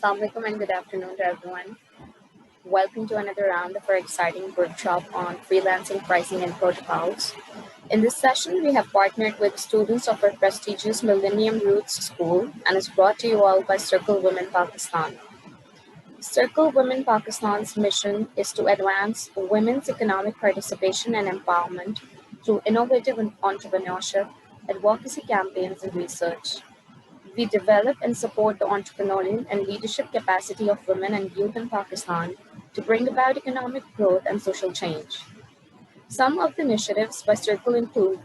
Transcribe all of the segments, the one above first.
Assalamualaikum and good afternoon to everyone. Welcome to another round of our exciting workshop on freelancing, pricing, and protocols. In this session, we have partnered with students of our prestigious Millennium Roots School and is brought to you all by Circle Women Pakistan. Circle Women Pakistan's mission is to advance women's economic participation and empowerment through innovative entrepreneurship, advocacy campaigns, and research. We develop and support the entrepreneurial and leadership capacity of women and youth in Pakistan to bring about economic growth and social change. Some of the initiatives by Circle include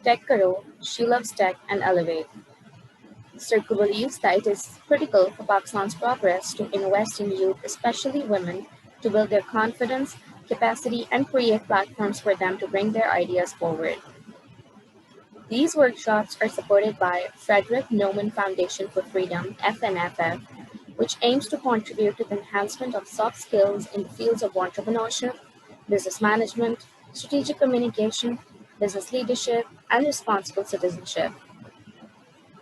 Tech Karo, She Loves Tech, and Elevate. Circle believes that it is critical for Pakistan's progress to invest in youth, especially women, to build their confidence, capacity, and create platforms for them to bring their ideas forward. These workshops are supported by Friedrich Naumann Foundation for Freedom, FNFF, which aims to contribute to the enhancement of soft skills in the fields of entrepreneurship, business management, strategic communication, business leadership, and responsible citizenship.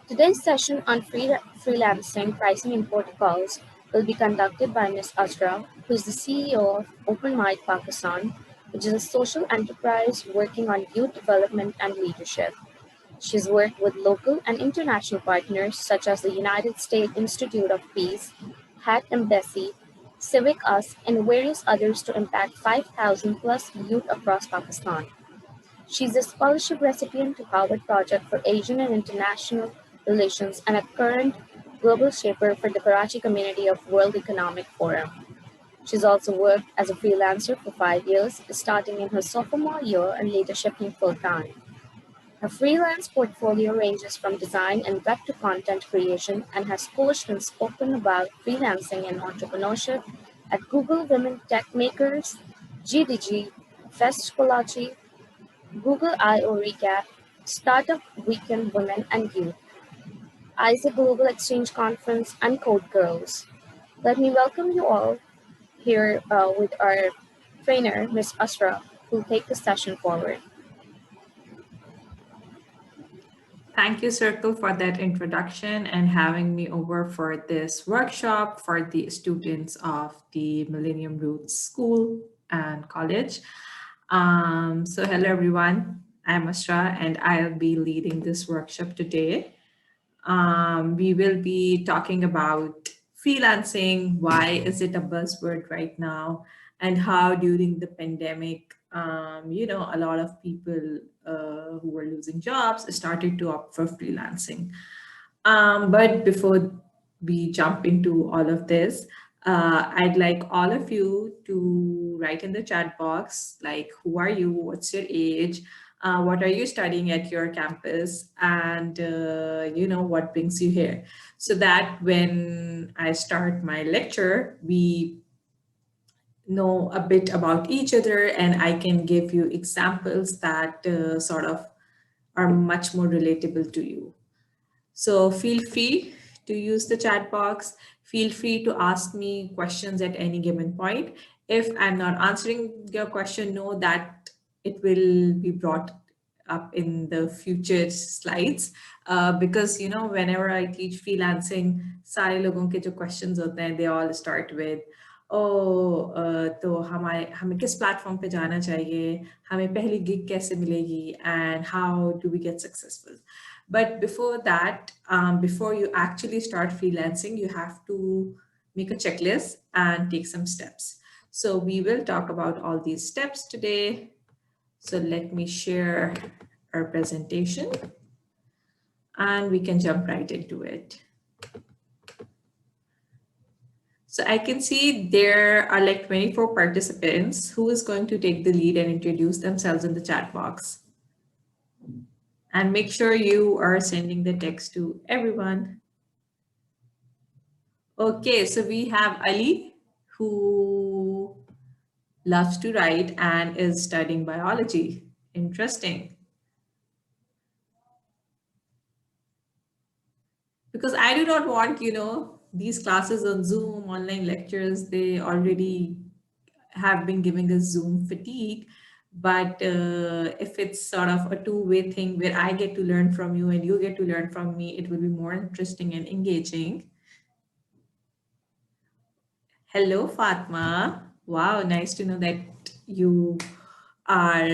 Today's session on freelancing, pricing, and protocols will be conducted by Ms. Asra, who is the CEO of Open Mind Pakistan, which is a social enterprise working on youth development and leadership. She's worked with local and international partners such as the United States Institute of Peace, Hat Embassy, Civic Us, and various others to impact 5,000 plus youth across Pakistan. She's a scholarship recipient to Harvard Project for Asian and International Relations and a current global shaper for the Karachi community of World Economic Forum. She's also worked as a freelancer for 5 years, starting in her sophomore year and later shifting full-time. Her freelance portfolio ranges from design and web to content creation and has coached and spoken about freelancing and entrepreneurship at Google Women Tech Makers, GDG, Fest Karachi, Google I/O Recap, Startup Weekend Women and Youth, ISA Global Exchange Conference, and Code Girls. Let me welcome you all here with our trainer, Ms. Asra, who will take the session forward. Thank you, Circle, for that introduction and having me over for this workshop for the students of the Millennium Roots School and College. So hello, everyone. I'm Asra, and I'll be leading this workshop today. We will be talking about freelancing, why is it a buzzword right now, and how during the pandemic, a lot of people who were losing jobs started to opt for freelancing. But before we jump into all of this, I'd like all of you to write in the chat box, like, who are you, what's your age, what are you studying at your campus, and what brings you here, so that when I start my lecture, we know a bit about each other and I can give you examples that sort of are much more relatable to you. So feel free to use the chat box. Feel free to ask me questions at any given point. If I'm not answering your question, know that it will be brought up in the future slides because whenever I teach freelancing, सारे लोगों के जो questions होते हैं, they all start with तो हमें किस platform पे जाना चाहिए, हमें पहली गिग कैसे मिलेगी, and how do we get successful. But before that, before you actually start freelancing, you have to make a checklist and take some steps. So we will talk about all these steps today. So let me share our presentation and we can jump right into it. So I can see there are like 24 participants. Who is going to take the lead and introduce themselves in the chat box? And make sure you are sending the text to everyone. Okay, so we have Ali, who loves to write and is studying biology. Interesting. Because I do not want, these classes on Zoom, online lectures, they already have been giving us Zoom fatigue. But if it's sort of a two-way thing where I get to learn from you and you get to learn from me, it will be more interesting and engaging. Hello, Fatma. Wow, nice to know that you are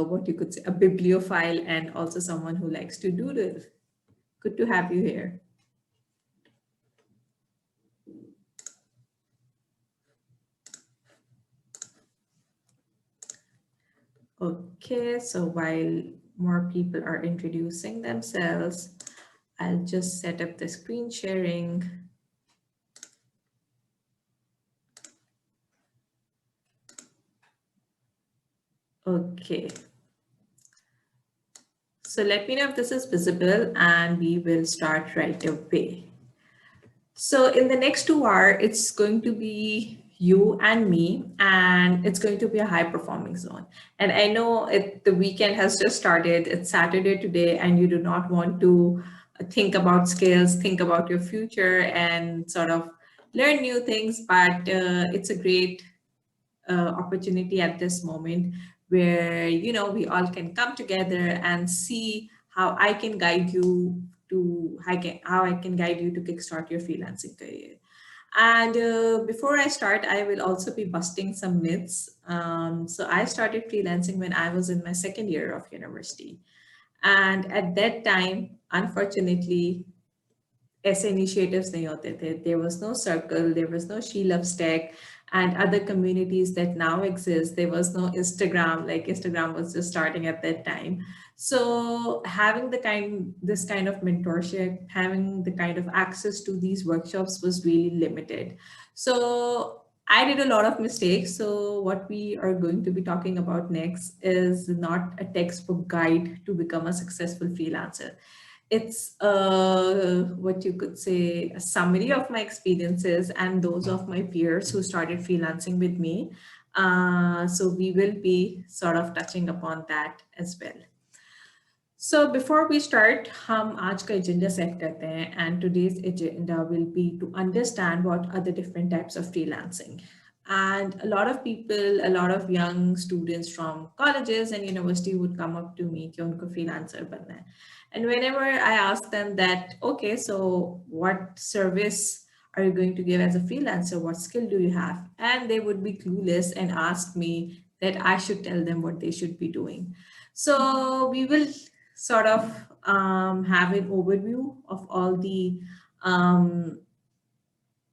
what you could say a bibliophile and also someone who likes to doodle. Good to have you here. Okay, so while more people are introducing themselves, I'll just set up the screen sharing. Okay, so let me know if this is visible and we will start right away. So in the next 2 hours, it's going to be you and me, and it's going to be a high performing zone. And I know the weekend has just started. It's Saturday today, and you do not want to think about skills, think about your future, and sort of learn new things. But it's a great opportunity at this moment where we all can come together and see how I can guide you how I can guide you to kickstart your freelancing career. And before I start, I will also be busting some myths. So I started freelancing when I was in my second year of university, and at that time, unfortunately, ऐसे initiatives नहीं होते थे. There was no circle, there was no She Loves Tech and other communities that now exist. There was no Instagram, like Instagram was just starting at that time. So having this kind of mentorship, having the kind of access to these workshops was really limited. So I did a lot of mistakes. So what we are going to be talking about next is not a textbook guide to become a successful freelancer. It's what you could say a summary of my experiences and those of my peers who started freelancing with me. So we will be sort of touching upon that as well. So before we start, हम आज का agenda set करते हैं, and today's agenda will be to understand what are the different types of freelancing. And a lot of people, a lot of young students from colleges and university would come up to me कि उनको freelancer बनना है. And whenever I ask them that, okay, so what service are you going to give as a freelancer? What skill do you have? And they would be clueless and ask me that I should tell them what they should be doing. So we will sort of have an overview of all the um,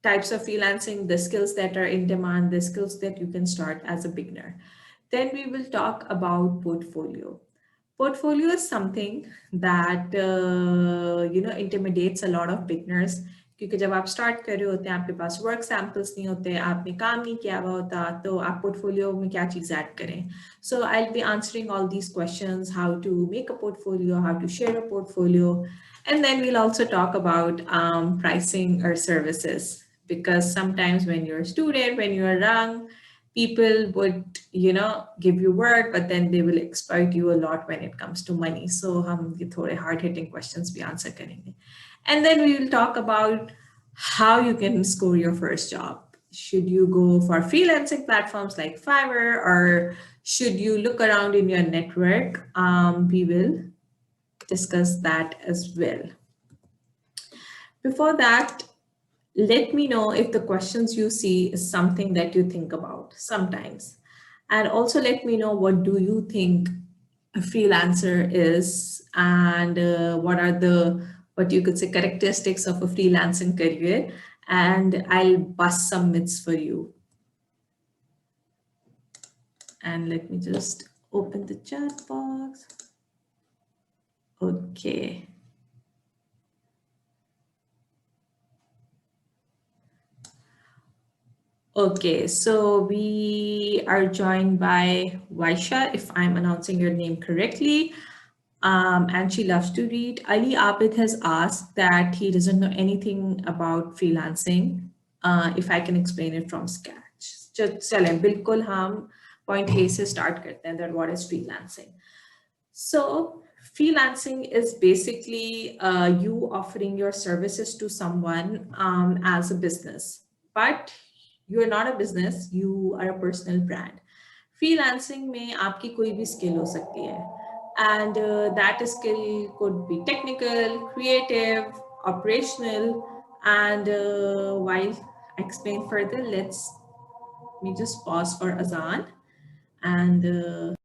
types of freelancing, the skills that are in demand, the skills that you can start as a beginner. Then we will talk about portfolio. Portfolio is something that intimidates a lot of beginners क्योंकि जब आप start कर रहे होते हैं आपके पास work samples नहीं होते आपने काम नहीं किया हुआ होता तो आप पोर्टफोलियो में क्या चीज़ ऐड करें so I will be answering all these questions how to make a portfolio how to share a portfolio and then we'll also talk about pricing or services because sometimes when you're a student when you're young people would give you work but then they will exploit you a lot when it comes to money so hum ye thode hard hitting questions bhi answer karenge and then we will talk about how you can score your first job. Should you go for freelancing platforms like Fiverr or should you look around in your network? We will discuss that as well. Before that, let me know if the questions you see is something that you think about sometimes. And also let me know what do you think a freelancer is and what are the what you could say characteristics of a freelancing career and I'll bust some myths for you. And let me just open the chat box. Okay. Okay, so we are joined by Vaisha, if I'm announcing your name correctly. And she loves to read. Ali Abid has asked that he doesn't know anything about freelancing. If I can explain it from scratch. चलें बिल्कुल हम point A से start करते हैं that what is freelancing. So freelancing is basically you offering your services to someone as a business, but you're not a business, you are a personal brand. Freelancing में आपकी कोई भी skill हो सकती है. And that skill could be technical, creative, operational, and while explain further, let me just pause for Azan and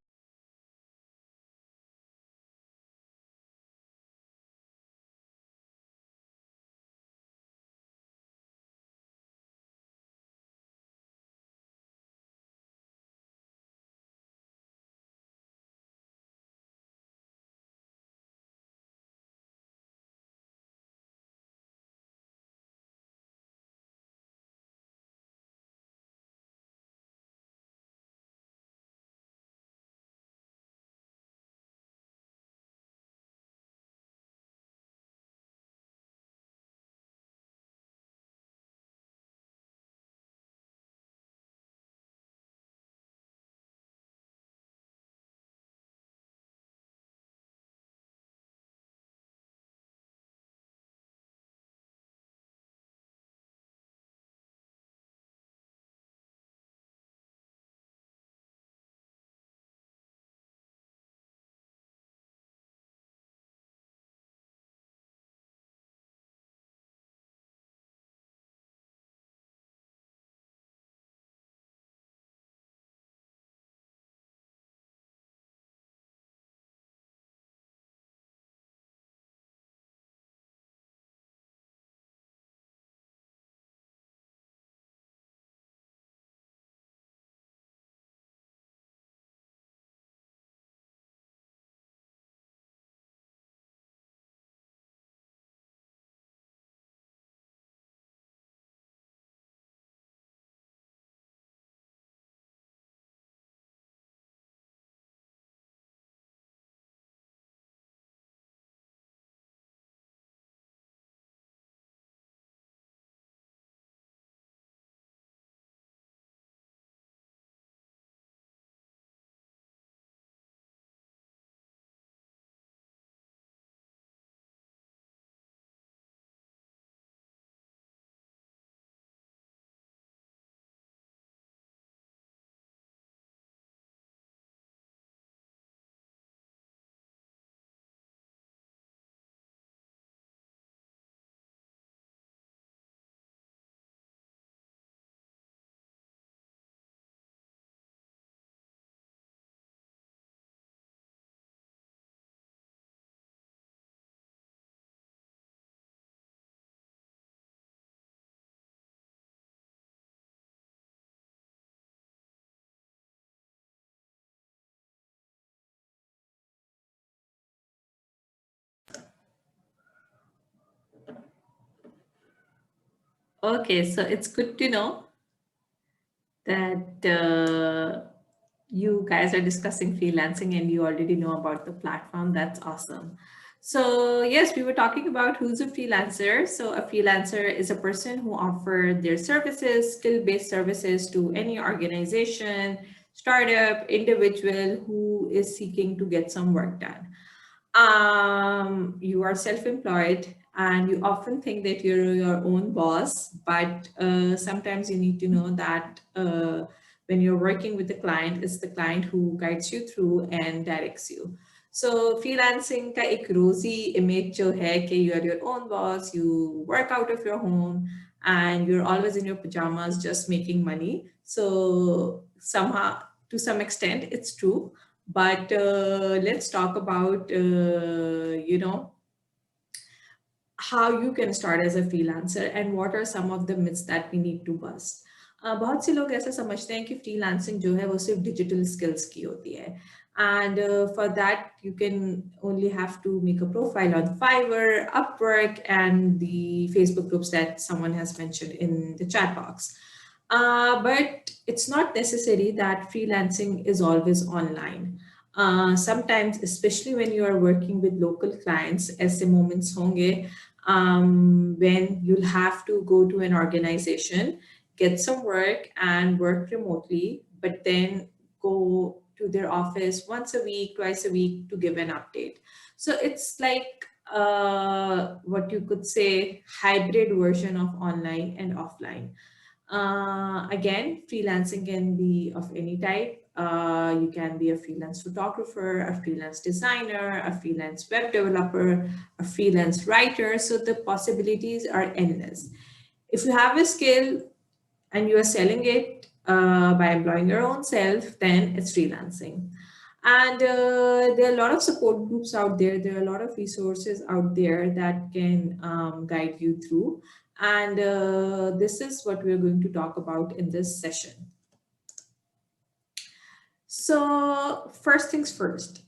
okay, so it's good to know that you guys are discussing freelancing and you already know about the platform. That's awesome. So yes, we were talking about who's a freelancer. So a freelancer is a person who offer their services, skill-based services to any organization, startup, individual who is seeking to get some work done. You are self-employed and you often think that you're your own boss, but sometimes you need to know that when you're working with the client, it's the client who guides you through and directs you. So freelancing का एक rosy image जो है कि you are your own boss, you work out of your home and you're always in your pajamas just making money. So somehow, to some extent, it's true. But let's talk about, how you can start as a freelancer and what are some of the myths that we need to bust. बहुत से लोग ऐसा समझते हैं कि freelancing जो है वो सिर्फ डिजिटल स्किल्स की होती है and for that you can only have to make a profile on Fiverr, Upwork and the Facebook groups that someone has mentioned in the chat box. But it's not necessary that freelancing is always online. Sometimes, especially when you are working with local clients, ऐसे moments होंगे when you'll have to go to an organization, get some work and work remotely, but then go to their office once a week, twice a week to give an update. So it's like what you could say hybrid version of online and offline. Again, freelancing can be of any type. You can be a freelance photographer, a freelance designer, a freelance web developer, a freelance writer. So the possibilities are endless. If you have a skill, and you are selling it by employing your own self, then it's freelancing. And there are a lot of support groups out there. There are a lot of resources out there that can guide you through. And this is what we're going to talk about in this session. So first things first,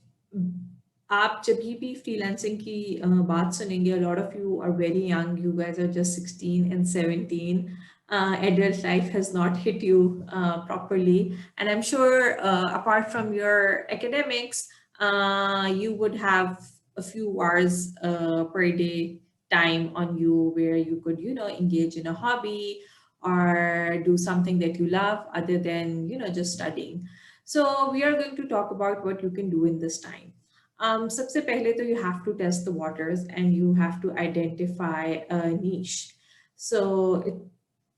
आप जब भी freelancing की बात सुनेंगे, a lot of you are very young, you guys are just 16 and 17. Adult life has not hit you properly, and I'm sure apart from your academics, you would have a few hours per day time on you where you could, engage in a hobby or do something that you love other than, just studying. So we are going to talk about what you can do in this time. सबसे पहले तो you have to test the waters and you have to identify a niche. So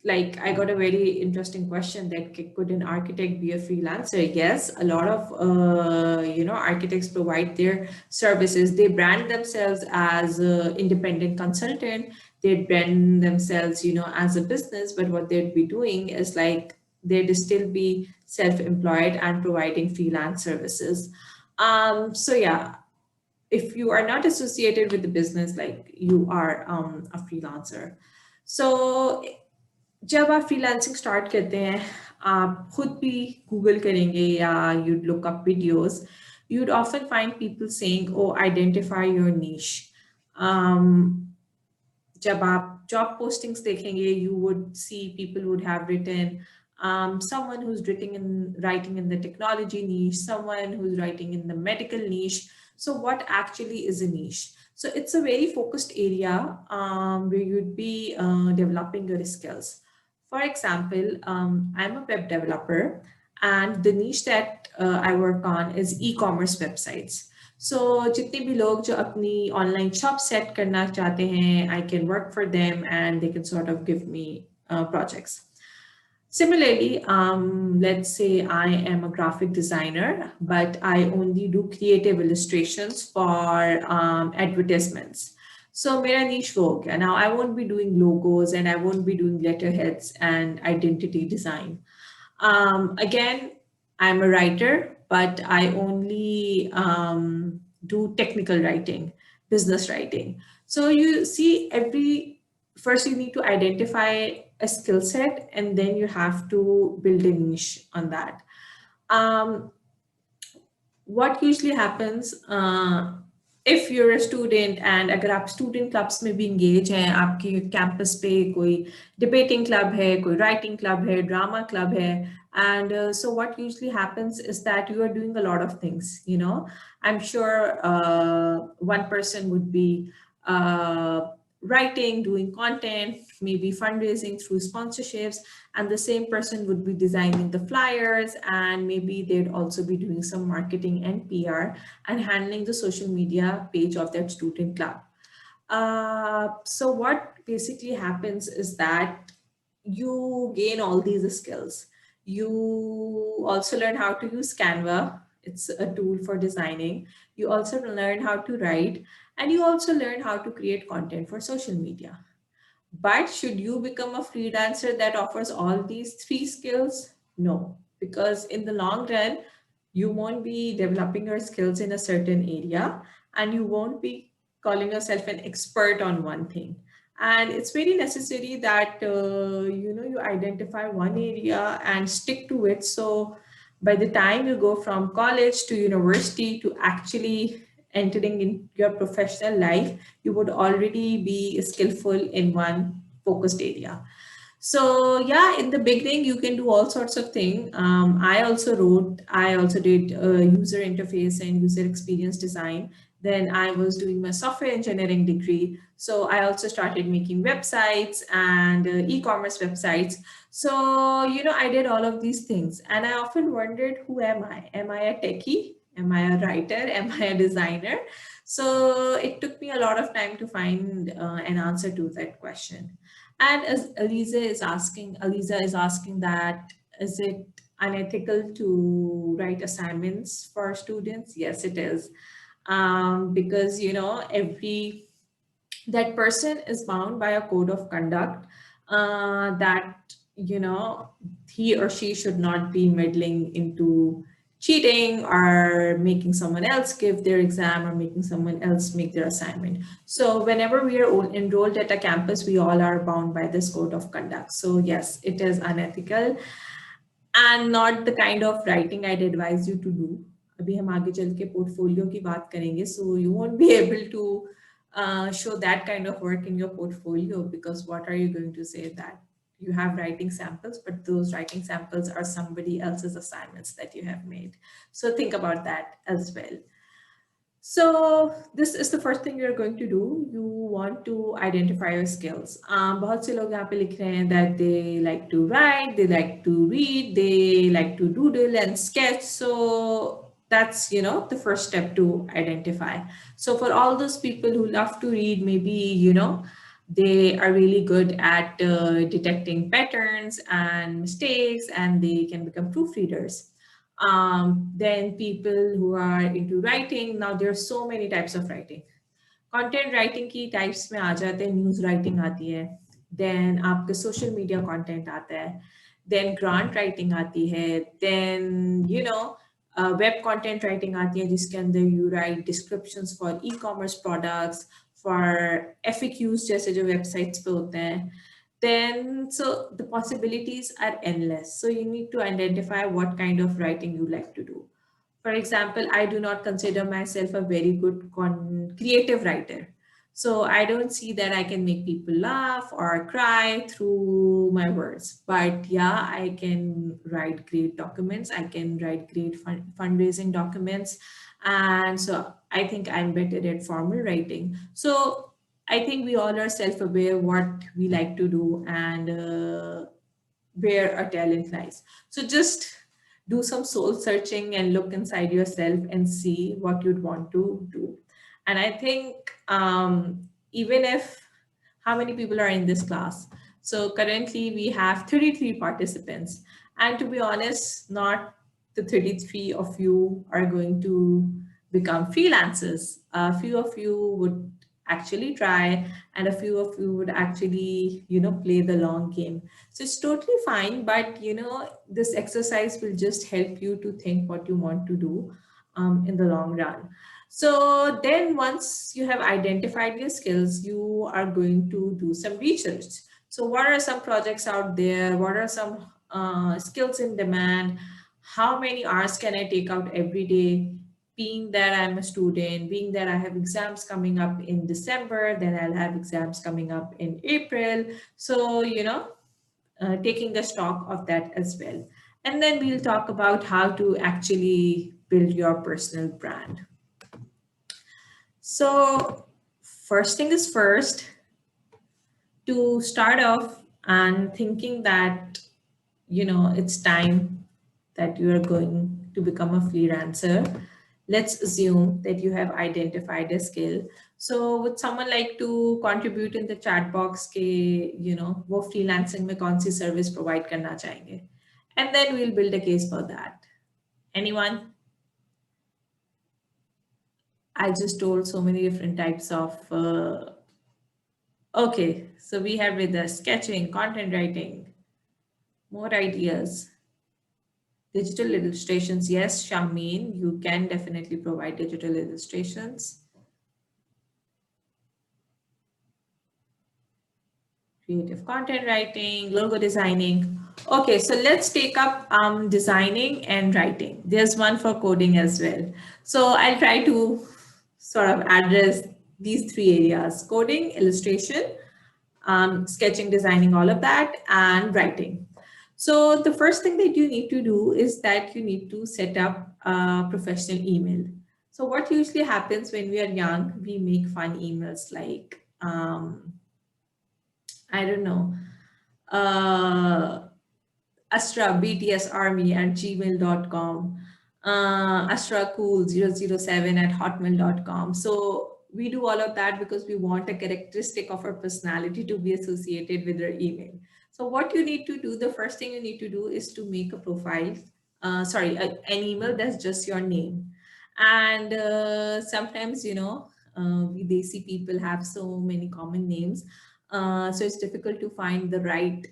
like I got a very interesting question that could an architect be a freelancer? Yes, a lot of architects provide their services. They brand themselves as an independent consultant. They brand themselves, as a business. But what they'd be doing is like they'd still be self-employed and providing freelance services. So yeah, if you are not associated with the business, like you are a freelancer. So जब आप freelancing start करते हैं, आप खुद भी Google करेंगे या you'd look up videos, you'd often find people saying, oh, identify your niche. जब आप job postings देखेंगे, you would see people would have written someone who's writing in the technology niche, someone who's writing in the medical niche. So what actually is a niche? So it's a very focused area where you'd be developing your skills. For example, I'm a web developer, and the niche that I work on is e-commerce websites. So जितने भी लोग जो अपनी online shop set करना चाहते हैं, I can work for them and they can sort of give me projects. Similarly, let's say I am a graphic designer, but I only do creative illustrations for advertisements. So मेरा niche वो हो गया. Now I won't be doing logos and I won't be doing letterheads and identity design. Again, I'm a writer, but I only do technical writing, business writing. So you see, first you need to identify a skill set and then you have to build a niche on that. What usually happens if you're a student and अगर आप student clubs में भी engage हैं, आपके campus पे कोई debating club है, कोई writing club है, drama club है, and so what usually happens is that you are doing a lot of things, I'm sure one person would be writing, doing content, maybe fundraising through sponsorships, and the same person would be designing the flyers, and maybe they'd also be doing some marketing and PR and handling the social media page of that student club. So what basically happens is that you gain all these skills. You also learn how to use Canva. It's a tool for designing. You also learn how to write, and you also learn how to create content for social media. But should you become a freelancer that offers all these three skills? No, because in the long run, you won't be developing your skills in a certain area and you won't be calling yourself an expert on one thing. And it's very necessary that you identify one area and stick to it. So by the time you go from college to university to actually entering in your professional life, you would already be skillful in one focused area. So yeah, in the beginning, you can do all sorts of things. I also did user interface and user experience design. Then I was doing my software engineering degree. So I also started making websites and e-commerce websites. So, I did all of these things. And I often wondered, who am I? Am I a techie? Am I a writer? Am I a designer? So it took me a lot of time to find an answer to that question. And as Aliza is asking that, is it unethical to write assignments for students? Yes, it is. Because, that person is bound by a code of conduct that you know, he or she should not be meddling into cheating or making someone else give their exam or making someone else make their assignment. So whenever we are enrolled at a campus, we all are bound by this code of conduct. So yes, it is unethical and not the kind of writing I'd advise you to do. अभी हम आगे चल के portfolio की बात करेंगे, so you won't be able to show that kind of work in your portfolio, because what are you going to say that you have writing samples, but those writing samples are somebody else's assignments that you have made. So think about that as well. So this is the first thing you're going to do. You want to identify your skills. बहुत से लोग यहाँ पे लिख रहे हैं that they like to write, they like to read, they like to doodle and sketch. So that's, you know, the first step to identify. So for all those people who love to read, maybe, you know, they are really good at detecting patterns and mistakes, and they can become proofreaders. Then people who are into writing, now there are so many types of writing. Content writing की types में आ जाते हैं, news writing आती है, then आपके social media content आता है, then grant writing आती है, then you know web content writing आती है जिसके अंदर you write descriptions for e commerce products, for FAQs जैसे जो वेबसाइट्स पे होते हैं. Then, so the possibilities are endless. So you need to identify what kind of writing you like to do. For example, I do not consider myself a very good creative writer. So I don't see that I can make people laugh or cry through my words. But yeah, I can write great documents. I can write great fundraising documents. And so I think I'm better at formal writing. So I think we all are self-aware what we like to do and where our talent lies. So just do some soul searching and look inside yourself and see what you'd want to do. And I think even if how many people are in this class? So currently we have 33 participants. And to be honest, not the 33 of you are going to become freelancers. A few of you would actually try, and a few of you would actually, you know, play the long game. So it's totally fine, but you know, this exercise will just help you to think what you want to do in the long run. So then once you have identified your skills, you are going to do some research. So what are some projects out there? What are some skills in demand? How many hours can I take out every day? Being that I'm a student, being that I have exams coming up in December, then I'll have exams coming up in April. So, you know, taking a stock of that as well. And then we'll talk about how to actually build your personal brand. So first thing is first, to start off and thinking that, you know, it's time that you are going to become a freelancer. Let's assume that you have identified a skill. So would someone like to contribute in the chat box ke, you know, wo freelancing mein kaun si service provide karna chahenge? And then we'll build a case for that. Anyone? I just told so many different types of okay, so we have with us sketching, content writing, more ideas, digital illustrations. Yes, Shameen, you can definitely provide digital illustrations. Creative content writing, logo designing. Okay, so let's take up designing and writing. There's one for coding as well. So I'll try to sort of address these three areas: coding, illustration, sketching, designing, all of that, and writing. So the first thing that you need to do is that you need to set up a professional email. So what usually happens when we are young, we make fun emails like, I don't know, Asra BTS Army at gmail.com, Asra Cool 007 at hotmail.com. So we do all of that because we want a characteristic of our personality to be associated with our email. So what you need to do, the first thing you need to do is to make a profile, an email that's just your name. And sometimes, you know, they see people have so many common names. So it's difficult to find the right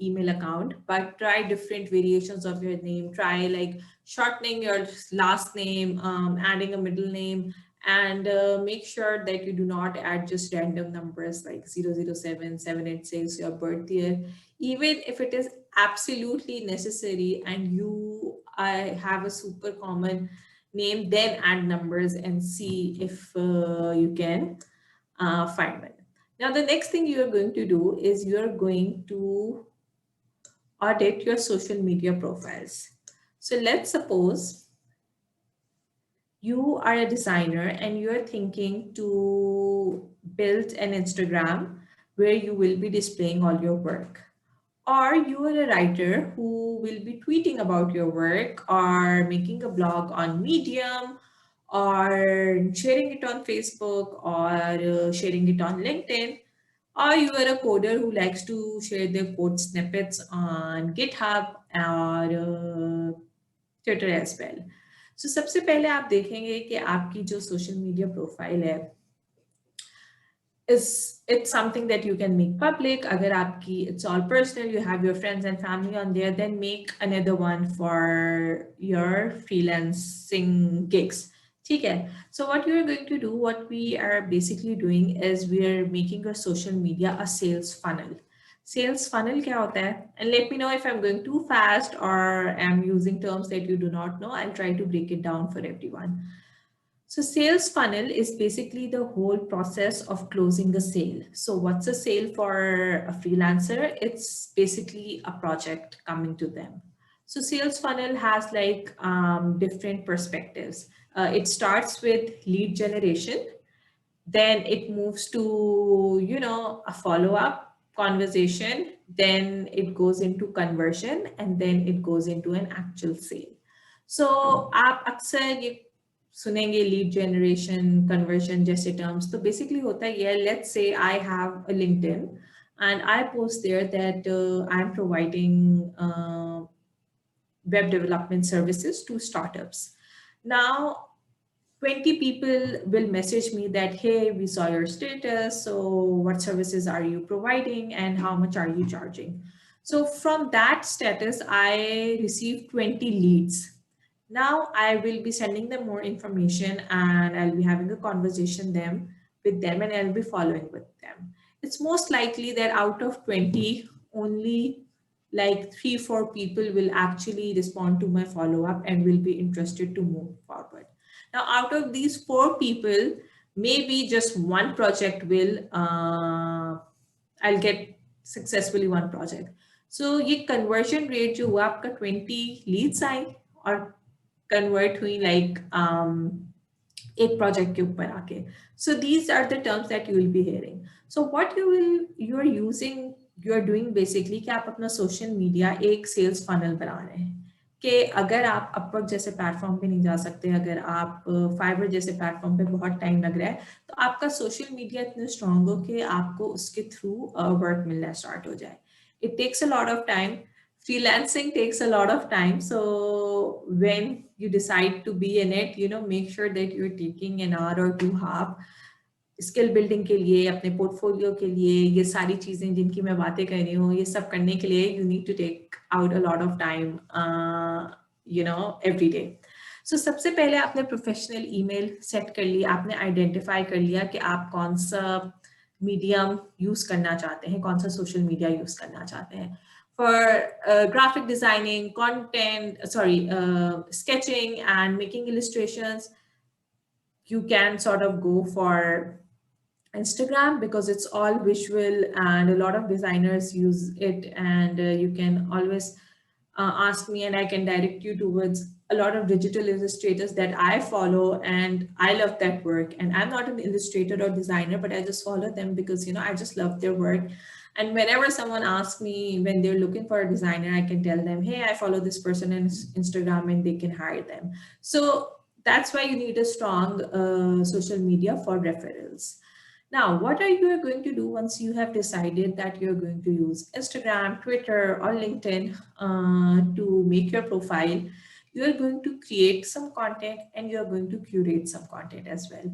email account, but try different variations of your name. Try like shortening your last name, adding a middle name, and make sure that you do not add just random numbers like 007, 786, your birth year. Even if it is absolutely necessary and you have a super common name, then add numbers and see if you can find one. Now, the next thing you are going to do is you are going to audit your social media profiles. So let's suppose you are a designer and you are thinking to build an Instagram where you will be displaying all your work. Or you are a writer who will be tweeting about your work or making a blog on Medium or sharing it on Facebook or sharing it on LinkedIn. Or you are a coder who likes to share their code snippets on GitHub or Twitter as well. So सबसे पहले आप देखेंगे कि आपकी जो social media profile है is it something that you can make public? Agar aapki, it's all personal, you have your friends and family on there, then make another one for your freelancing gigs. Okay. So what you're going to do, what we are basically doing is we are making our social media a sales funnel. Sales funnel kya hota hai? And let me know if I'm going too fast or I'm using terms that you do not know. I'll try to break it down for everyone. So sales funnel is basically the whole process of closing a sale. So what's a sale for a freelancer? It's basically a project coming to them. So sales funnel has like different perspectives. It starts with lead generation, then it moves to, you know, a follow-up conversation, then it goes into conversion, and then it goes into an actual sale. So आप अक्सर ये सुनेंगे lead generation conversion जैसे terms तो basically होता है ये let's say I have a LinkedIn and I post there that I'm providing web development services to startups. Now 20 people will message me that, hey, we saw your status, so what services are you providing and how much are you charging? So from that status, I received 20 leads. Now I will be sending them more information and I'll be having a conversation with them and I'll be following with them. It's most likely that out of 20, only like 3-4 people will actually respond to my follow-up and will be interested to move forward. Now, out of these 4 people, maybe just one project will, I'll get successfully one project. So ये conversion rate जो हुआ आपका 20 leads आए और convert हुई like एक project के ऊपर आके. So these are the terms that you will be hearing. So what you are using, you are doing basically कि आप अपना social media एक sales funnel बना रहे हैं. कि अगर आप अपवर्क जैसे प्लेटफॉर्म पे नहीं जा सकते, अगर आप फाइबर जैसे प्लेटफॉर्म पे बहुत टाइम लग रहा है, तो आपका सोशल मीडिया इतना स्ट्रांग हो कि आपको उसके थ्रू वर्क मिलना स्टार्ट हो जाए. It takes a lot of time. Freelancing takes a lot of time. So when you decide to be in it, you know, make sure that you're taking an hour or two half skill building के लिए, अपने portfolio के लिए, ये सारी चीजें जिनकी मैं बातें कर रही हूँ, ये सब करने के लिए you need to take out a lot of time, you know, every day. So सबसे पहले आपने प्रोफेशनल ईमेल सेट कर लिया, आपने आइडेंटिफाई कर लिया कि आप कौन सा मीडियम यूज करना चाहते हैं, कौन सा सोशल मीडिया यूज करना चाहते हैं. For graphic designing, content, sketching and making illustrations, you can sort of go for Instagram because it's all visual and a lot of designers use it, and you can always ask me and I can direct you towards a lot of digital illustrators that I follow, and I love that work. And I'm not an illustrator or designer, but I just follow them because, you know, I just love their work. And whenever someone asks me when they're looking for a designer, I can tell them, hey, I follow this person on Instagram, and they can hire them. So that's why you need a strong social media for referrals. Now, what are you going to do once you have decided that you're going to use Instagram, Twitter, or LinkedIn to make your profile? You're going to create some content and you're going to curate some content as well.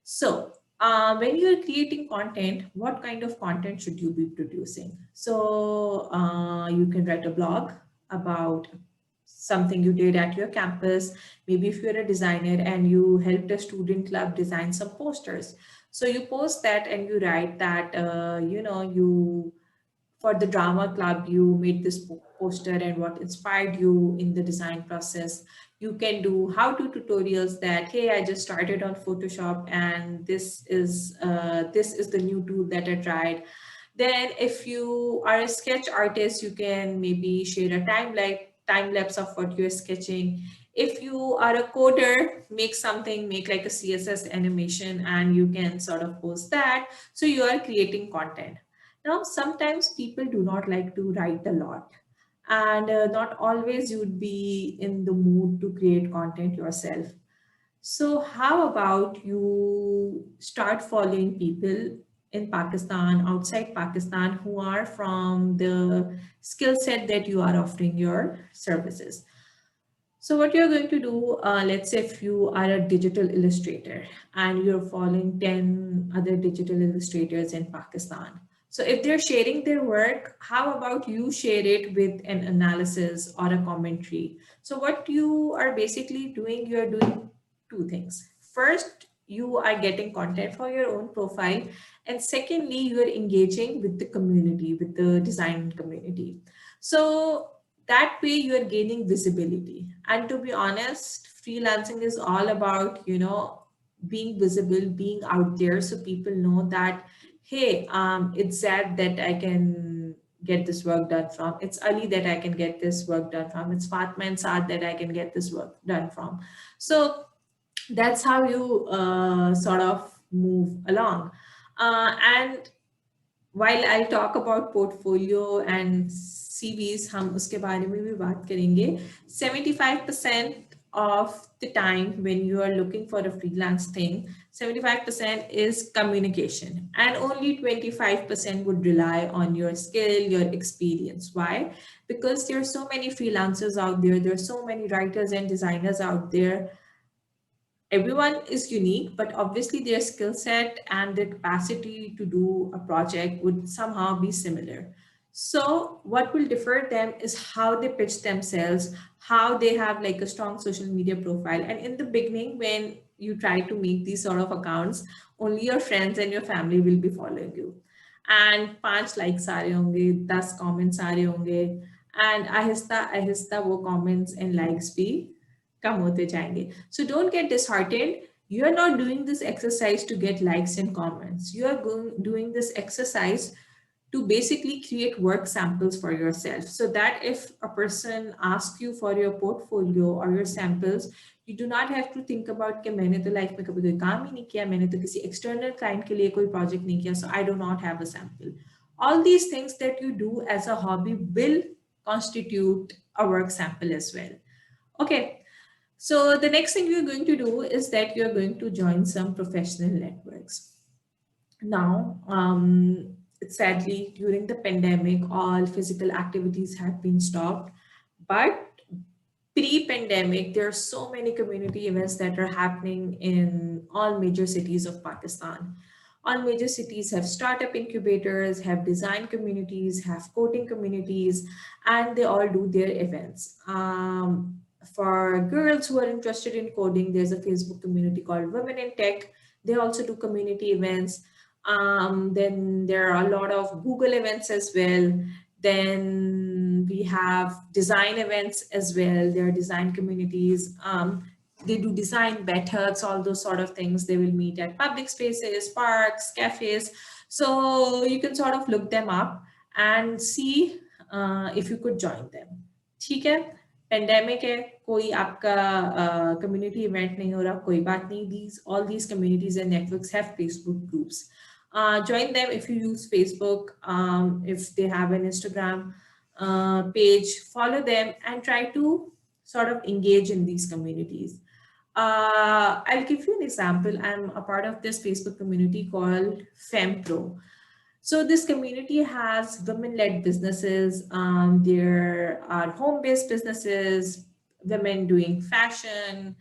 So When you're creating content, what kind of content should you be producing? So you can write a blog about something you did at your campus. Maybe if you're a designer and you helped a student club design some posters. So you post that and you write that, you for the drama club you made this poster and what inspired you in the design process. You can do how to tutorials that, hey, I just started on Photoshop and this is the new tool that I tried. Then if you are a sketch artist, you can maybe share a time lapse of what you're sketching. If you are a coder, make like a CSS animation and you can sort of post that. So you are creating content. Now, sometimes people do not like to write a lot, and not always you'd be in the mood to create content yourself. So, how about you start following people in Pakistan, outside Pakistan, who are from the skill set that you are offering your services? So what you're going to do, let's say if you are a digital illustrator and you're following 10 other digital illustrators in Pakistan. So if they're sharing their work, how about you share it with an analysis or a commentary? So what you are basically doing, you're doing two things. First, you are getting content for your own profile. And secondly, you're engaging with the community, with the design community. So that way you are gaining visibility. And to be honest, freelancing is all about, being visible, being out there, so people know that, hey, it's Zad that I can get this work done from, it's Ali that I can get this work done from, it's Fatma and Saad that I can get this work done from. So that's how you sort of move along. And while I'll talk about portfolio and CVs, हम उसके बारे में भी बात करेंगे. 75% of the time when you are looking for a freelance thing, 75% is communication, and only 25% would rely on your skill, your experience. Why? Because there are so many freelancers out there. There are so many writers and designers out there. Everyone is unique, but obviously their skill set and their capacity to do a project would somehow be similar. So what will differ them is how they pitch themselves, how they have like a strong social media profile. And in the beginning, when you try to make these sort of accounts, only your friends and your family will be following you. And 5 likes आ रहे होंगे, 10 comments आ रहे होंगे, and Aahista Aahista वो comments and likes भी कम होते जाएंगे. So don't get disheartened. You are not doing this exercise to get likes and comments. You are doing this exercise to basically create work samples for yourself, so that if a person asks you for your portfolio or your samples, you do not have to think about कि मैंने तो life में कभी कोई काम ही नहीं किया, मैंने तो किसी external client के लिए कोई project नहीं किया, so I do not have a sample. All these things that you do as a hobby will constitute a work sample as well. Okay. So the next thing you're going to do is that you're going to join some professional networks. Now, sadly, during the pandemic, all physical activities have been stopped. But pre-pandemic, there are so many community events that are happening in all major cities of Pakistan. All major cities have startup incubators, have design communities, have coding communities, and they all do their events. For girls who are interested in coding, there's a Facebook community called Women in Tech. They also do community events. Then there are a lot of Google events as well. Then we have design events as well. There are design communities. They do design methods, all those sort of things. They will meet at public spaces, parks, cafes. So you can sort of look them up and see if you could join them. ठीक है, pandemic है, कोई आपका community event नहीं हो रहा, कोई बात नहीं. All these communities and networks have Facebook groups. Join them if you use Facebook. If they have an Instagram page, follow them and try to sort of engage in these communities. I'll give you an example. I'm a part of this Facebook community called FemPro. So this community has women-led businesses. There are home-based businesses, women doing fashion,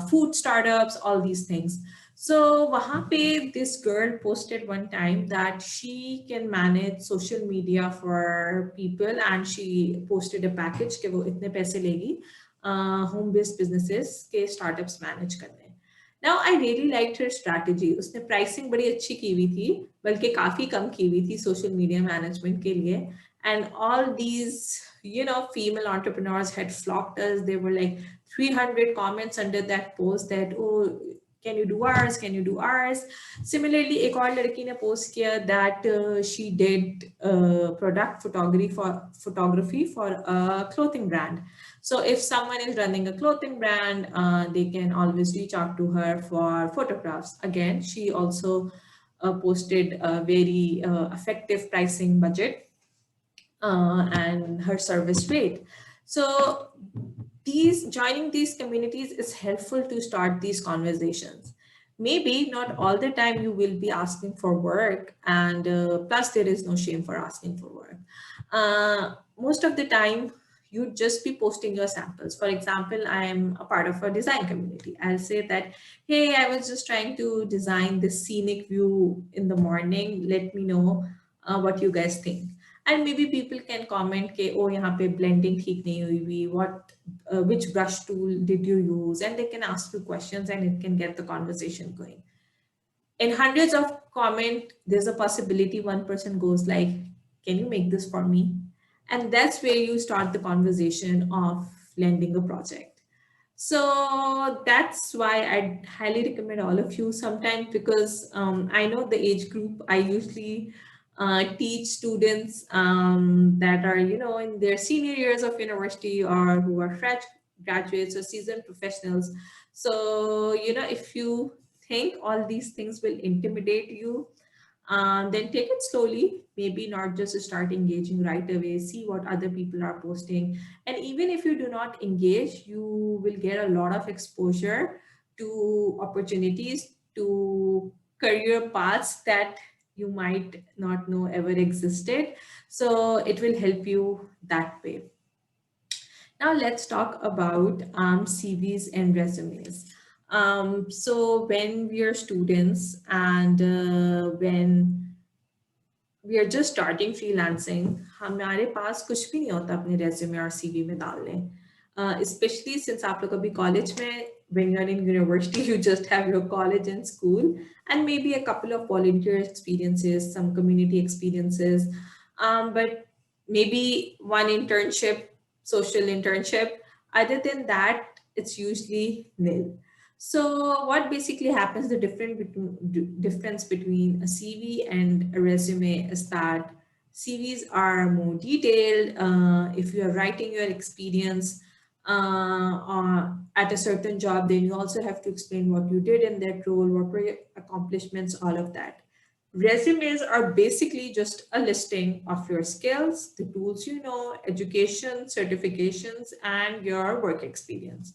food startups, all these things. So वहाँ पे this girl posted one time that she can manage social media for people, and she posted a package कि वो इतने पैसे लेगी home based businesses के startups manage करने. Now I really liked her strategy. उसने pricing बड़ी अच्छी की हुई थी, बल्कि काफी कम की हुई थी social media management के लिए. And all these, female entrepreneurs had flocked us. They were like 300 comments under that post that, oh, can you do ours? Can you do ours? Similarly, एक और लड़की ने post किया that she did product photography for a clothing brand. So if someone is running a clothing brand, they can always reach out to her for photographs. Again, she also posted a very effective pricing budget and her service rate. So these joining these communities is helpful to start these conversations. Maybe not all the time you will be asking for work, and plus there is no shame for asking for work. Most of the time you'd just be posting your samples. For example, I am a part of a design community. I'll say that, hey, I was just trying to design this scenic view in the morning. Let me know what you guys think. And maybe people can comment ke, oh, यहाँ पे blending ठीक नहीं हुई हुई, what which brush tool did you use, and they can ask you questions and it can get the conversation going. In hundreds of comment, there's a possibility one person goes like, can you make this for me? And that's where you start the conversation of lending a project. So that's why I highly recommend all of you sometimes, because I know the age group. I usually teach students that are, in their senior years of university, or who are fresh graduates or seasoned professionals. So, if you think all these things will intimidate you, then take it slowly. Maybe not just start engaging right away. See what other people are posting. And even if you do not engage, you will get a lot of exposure to opportunities, to career paths that you might not know ever existed. So it will help you that way. Now let's talk about CVs and resumes. So when we are students, and when we are just starting freelancing, हमारे पास कुछ भी नहीं होता अपने resume और CV में डालने. Especially since आप लोग अभी college में, when you're in university, you just have your college and school, and maybe a couple of volunteer experiences, some community experiences, but maybe one internship, social internship. Other than that, it's usually nil. So what basically happens, the difference between a CV and a resume is that CVs are more detailed. If you are writing your experience at a certain job, then you also have to explain what you did in that role, what were your accomplishments, all of that. Resumes are basically just a listing of your skills, the tools you know, education, certifications, and your work experience.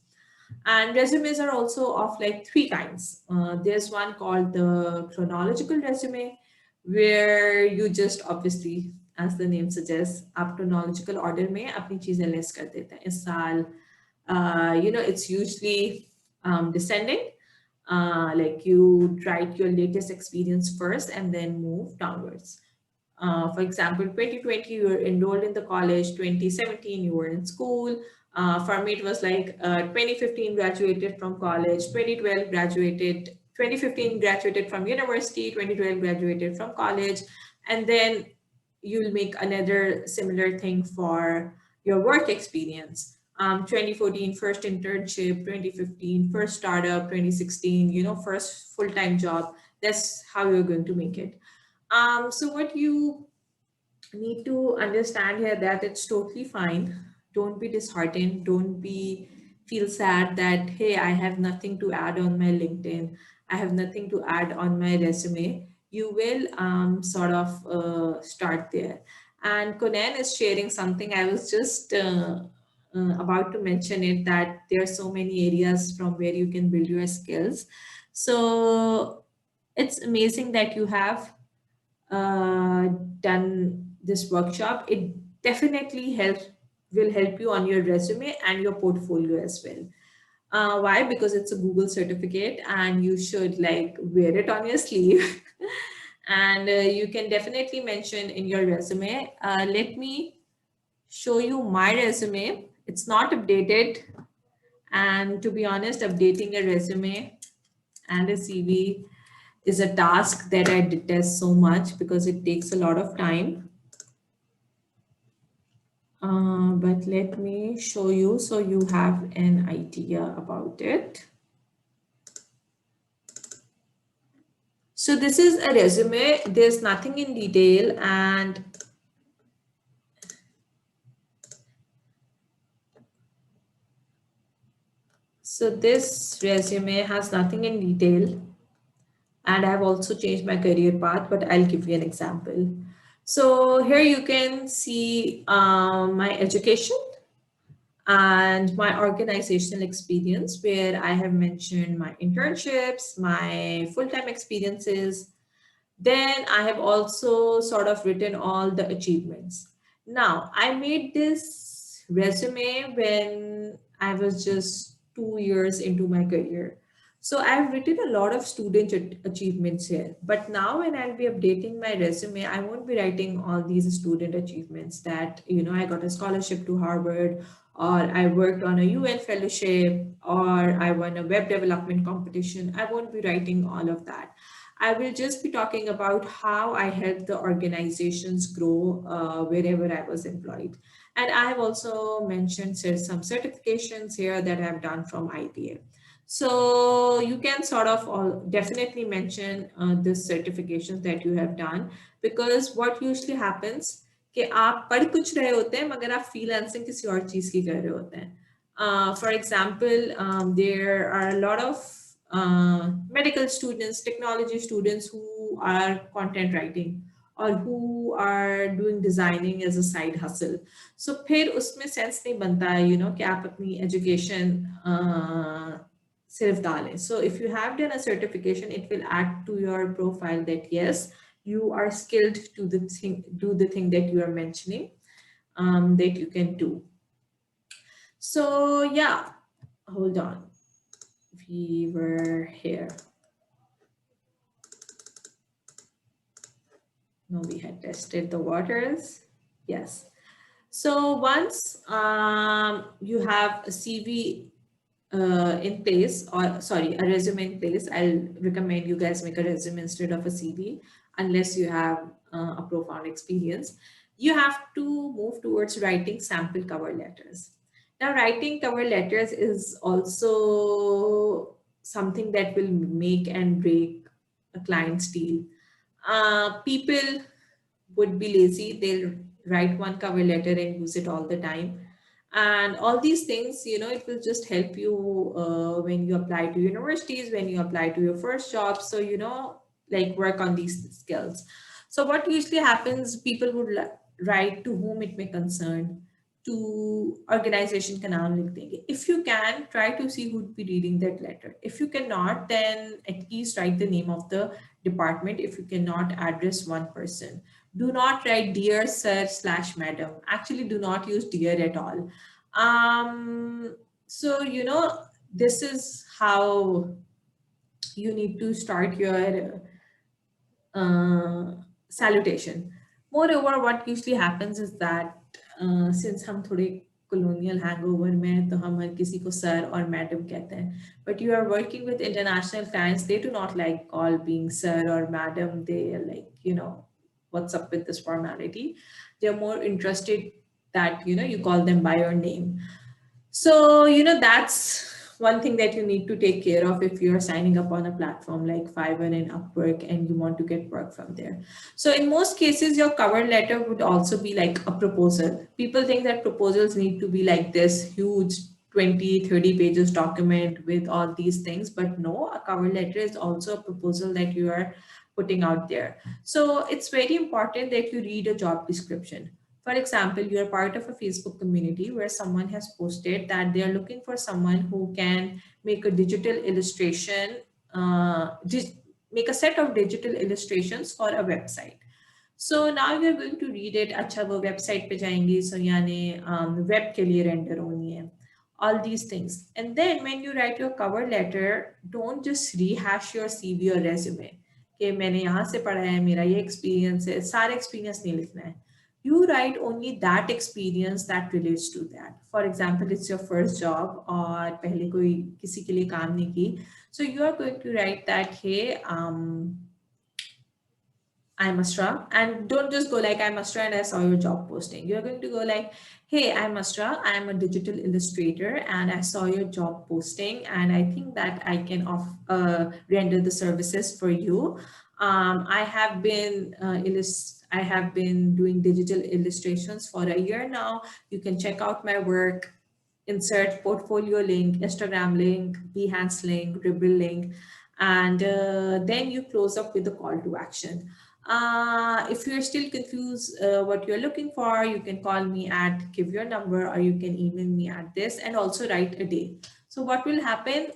And resumes are also of like three kinds. There's one called the chronological resume, where you just obviously, as the name suggests, आप chronological order में अपनी चीजें list कर देते हैं. इस साल, it's usually descending. Like you write your latest experience first and then move downwards. For example, 2020, you were enrolled in the college, 2017, you were in school. For me, it was like 2015 graduated from college, 2012 graduated, 2015 graduated from university, 2012 graduated from college, and then you'll make another similar thing for your work experience. 2014 first internship, 2015 first startup, 2016, first full-time job. That's how you're going to make it. So what you need to understand here, that it's totally fine. Don't be disheartened. Don't be feel sad that, hey, I have nothing to add on my LinkedIn. I have nothing to add on my resume. You will sort of start there. And Conan is sharing something. I was just about to mention it, that there are so many areas from where you can build your skills. So it's amazing that you have done this workshop. It definitely will help you on your resume and your portfolio as well. Why? Because it's a Google certificate and you should like wear it on your sleeve. And you can definitely mention in your resume. Let me show you my resume. It's not updated. And to be honest, updating a resume and a CV is a task that I detest so much because it takes a lot of time. But let me show you so you have an idea about it. So this is a resume. There's nothing in detail, and so this resume has nothing in detail, and I've also changed my career path, but I'll give you an example. So here you can see my education and my organizational experience, where I have mentioned my internships, my full-time experiences. Then I have also sort of written all the achievements. Now, I made this resume when I was just 2 years into my career. So I've written a lot of student achievements here. But now when I'll be updating my resume, I won't be writing all these student achievements that, I got a scholarship to Harvard, or I worked on a UN fellowship, or I won a web development competition. I won't be writing all of that. I will just be talking about how I helped the organizations grow wherever I was employed. And I have also mentioned some certifications here that I've done from IPA. So you can sort of definitely mention the certifications that you have done, because what usually happens कि आप पढ़ कुछ रहे होते हैं मगर आप freelancing किसी और चीज़ की कर रहे होते हैं. For example, there are a lot of medical students, technology students who are content writing or who are doing designing as a side hustle. So फिर उसमें sense नहीं बनता है, कि आप अपनी education सिर्फ डालें. So if you have done a certification, it will add to your profile that yes, you are skilled to do the thing that you are mentioning, that you can do. So yeah, hold on. We were here. No, we had tested the waters. Yes. So once you have a CV in place, or sorry, a resume in place, I'll recommend you guys make a resume instead of a CV, unless you have a profound experience. You have to move towards writing sample cover letters. Now, writing cover letters is also something that will make and break a client's deal. People would be lazy. They'll write one cover letter and use it all the time. And all these things, it will just help you when you apply to universities, when you apply to your first job. So, like work on these skills. So what usually happens, people would write to whom it may concern, to organization का नाम लिख देंगे. If you can, try to see who would be reading that letter. If you cannot, then at least write the name of the department if you cannot address one person. Do not write dear sir / madam. Actually, do not use dear at all. So, this is how you need to start your salutation. Moreover, what usually happens is that since हम थोड़े colonial hangover में हैं, तो हम हर किसी को sir or madam कहते हैं. But you are working with international clients, they do not like call being sir or madam. They are like, what's up with this formality? They're more interested that, you call them by your name. So, that's one thing that you need to take care of if you're signing up on a platform like Fiverr and Upwork and you want to get work from there. So in most cases, your cover letter would also be like a proposal. People think that proposals need to be like this huge 20, 30 pages document with all these things, but no, a cover letter is also a proposal that you are putting out there. So it's very important that you read a job description. For example, you are part of a Facebook community where someone has posted that they are looking for someone who can make a digital illustration, make a set of digital illustrations for a website. So now we are going to read it. अच्छा वो website पे जाएंगी, so यानी web के लिए render होनी है. all these things. And then when you write your cover letter, don't just rehash your CV or resume कि मैंने यहाँ से पढ़ा है, मेरा ये experience है, सारे experience नहीं लिखना है. You write only that experience that relates to that. For example, it's your first job और पहले कोई किसी के लिए काम नहीं की. So you are going to write that, hey, I'm Asra, and don't just go like I'm Asra and I saw your job posting. You're going to go like, hey, I'm Asra, I'm a digital illustrator and I saw your job posting and I think that I can render the services for you. I have been doing digital illustrations for a year now. You can check out my work. Insert portfolio link, Instagram link, Behance link, Dribble link, and then you close up with the call to action. If you're still confused what you're looking for, you can call me at give your number or you can email me at this and also write a day. So what will happen?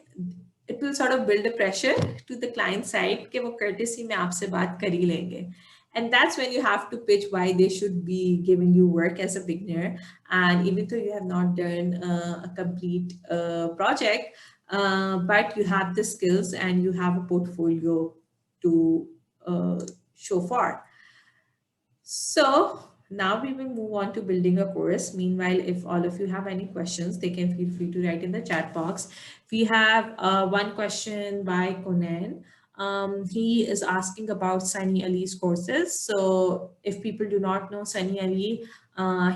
It will sort of build a pressure to the client side कि वो courtesy में आपसे बात कर ही लेंगे. And that's when you have to pitch why they should be giving you work as a beginner. And even though you have not done a complete project, but you have the skills and you have a portfolio to show for. So now we will move on to building a course. Meanwhile, if all of you have any questions, they can feel free to write in the chat box. We have one question by Conan. He is asking about Sunny Ali's courses. So if people do not know Sunny Ali,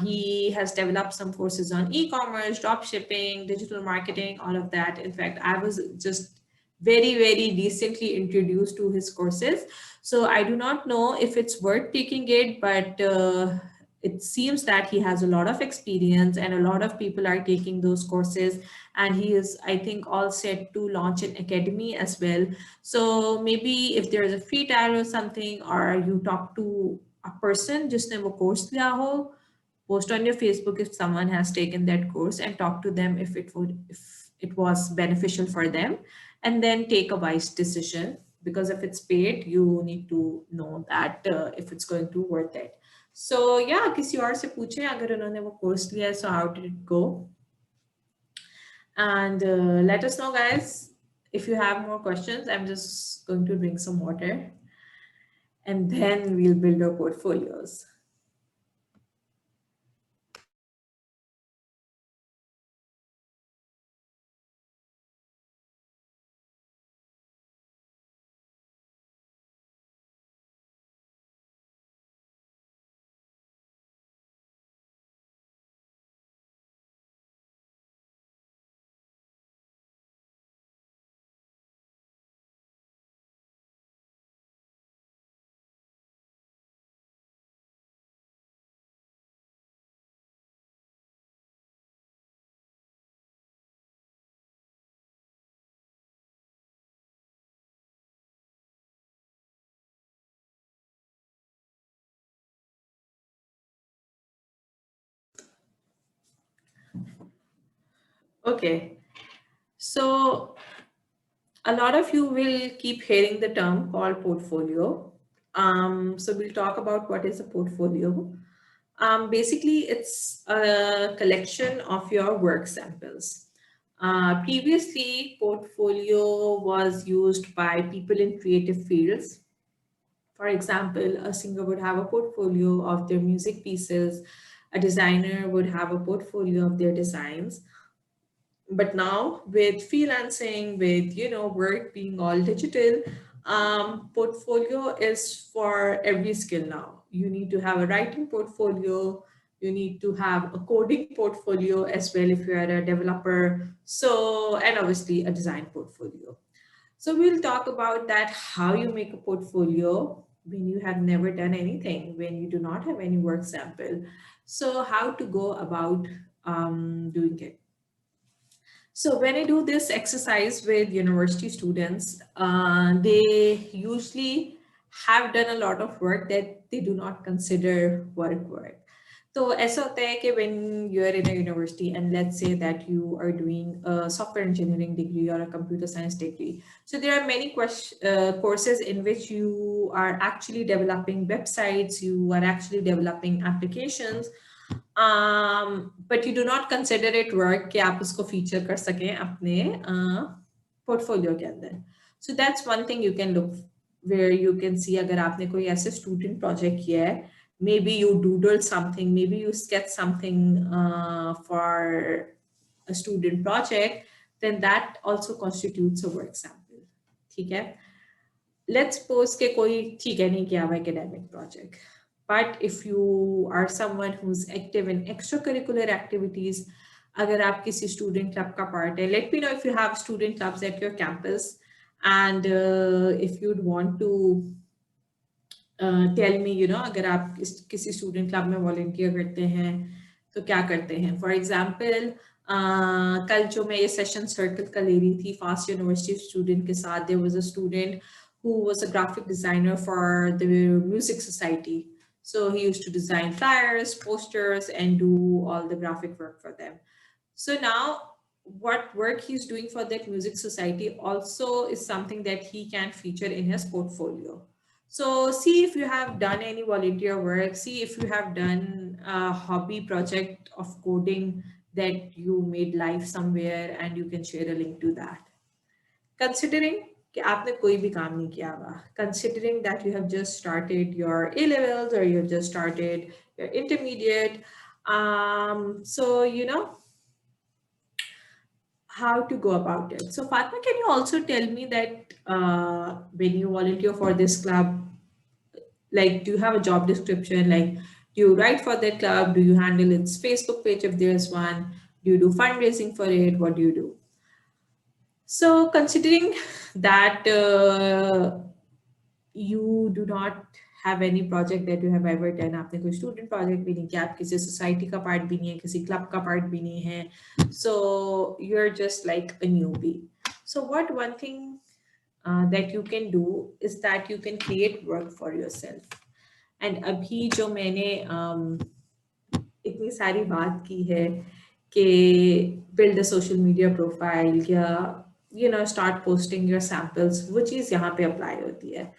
he has developed some courses on e-commerce, drop shipping, digital marketing, all of that. In fact, I was just very, very recently introduced to his courses. So I do not know if it's worth taking it, but it seems that he has a lot of experience and a lot of people are taking those courses. And he is, I think, all set to launch an academy as well. So maybe if there is a free trial or something, or you talk to a person जिसने वो course लिया हो, post on your Facebook if someone has taken that course and talk to them if it was beneficial for them, and then take a wise decision. Because if it's paid, you need to know that if it's going to worth it. So yeah, किसी और से पूछें अगर उन्होंने वो course लिया है, so how did it go? And let us know, guys, if you have more questions. I'm just going to drink some water and then we'll build our portfolios. Okay, so a lot of you will keep hearing the term called portfolio. So we'll talk about what is a portfolio. Basically, it's a collection of your work samples. Previously, portfolio was used by people in creative fields. For example, a singer would have a portfolio of their music pieces. A designer would have a portfolio of their designs. But now with freelancing, with work being all digital, portfolio is for every skill now. You need to have a writing portfolio, you need to have a coding portfolio as well if you are a developer, so, and obviously a design portfolio. So we'll talk about that, how you make a portfolio when you have never done anything, when you do not have any work sample. So how to go about doing it. So when I do this exercise with university students, they usually have done a lot of work that they do not consider work. So ऐसा होता है कि when you are in a university and let's say that you are doing a software engineering degree or a computer science degree. So there are many courses in which you are actually developing websites, you are actually developing applications. But you do not consider it work कि आप उसको feature कर सकें अपने portfolio के अंदर. So that's one thing you can look where you can see अगर आपने कोई ऐसे student project किया है, maybe you doodle something, maybe you sketch something for a student project, then that also constitutes a work sample. ठीक है? Let's suppose कि कोई ठीक है नहीं किया हुआ academic project. But if you are someone who's active in extracurricular activities, अगर आप किसी student club का part है, let me know if you have student clubs at your campus, and if you'd want to tell me, you know, अगर आप किसी student club में volunteer करते हैं तो क्या करते हैं. For example, कल जो मैं ये session circle का ले रही थी fast university student के साथ, there was a student who was a graphic designer for the music society. So he used to design flyers, posters, and do all the graphic work for them. So now what work he's doing for that music society also is something that he can feature in his portfolio. So see if you have done any volunteer work, see if you have done a hobby project of coding that you made live somewhere, and you can share a link to that. Considering कि आपने कोई भी काम नहीं किया हुआ, considering that you have just started your A levels or you have just started your intermediate, so you know how to go about it. So Fatma, can you also tell me that when you volunteer for this club, like do you have a job description? Like do you write for that club? Do you handle its Facebook page if there's one? Do you do fundraising for it? What do you do? So considering that you do not have any project that you have ever done, आपने कोई student project भी नहीं किया, आप किसी society का part भी नहीं है, किसी club का part भी नहीं है, so you're just like a newbie. So what one thing that you can do is that you can create work for yourself. And अभी जो मैंने इतनी सारी बात की है कि build a social media profile या you know start posting your samples, वो चीज़ यहाँ पे apply होती है.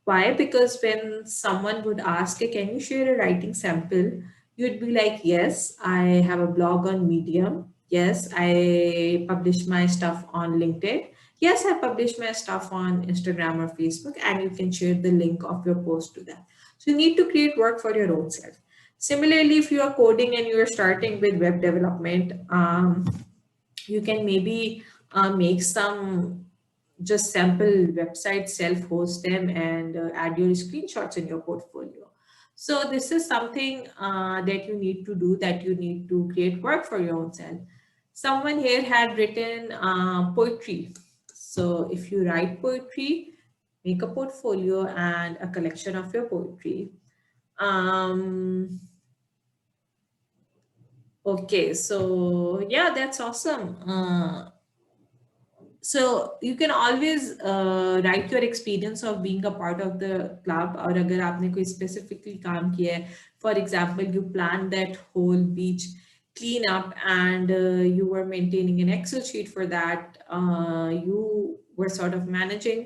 Why? Because when someone would ask, can you share a writing sample? You'd be like, yes, I have a blog on Medium. Yes, I publish my stuff on LinkedIn. Yes, I publish my stuff on Instagram or Facebook, and you can share the link of your post to that. So you need to create work for your own self. Similarly, if you are coding and you are starting with web development, you can maybe make some just sample websites, self-host them, and add your screenshots in your portfolio. So this is something that you need to do, that you need to create work for your own self. Someone here had written poetry. So if you write poetry, make a portfolio and a collection of your poetry. Okay, so yeah, that's awesome. So you can always write your experience of being a part of the club, और अगर आपने कोई specifically काम किया है, for example, you planned that whole beach cleanup and you were maintaining an Excel sheet for that, you were sort of managing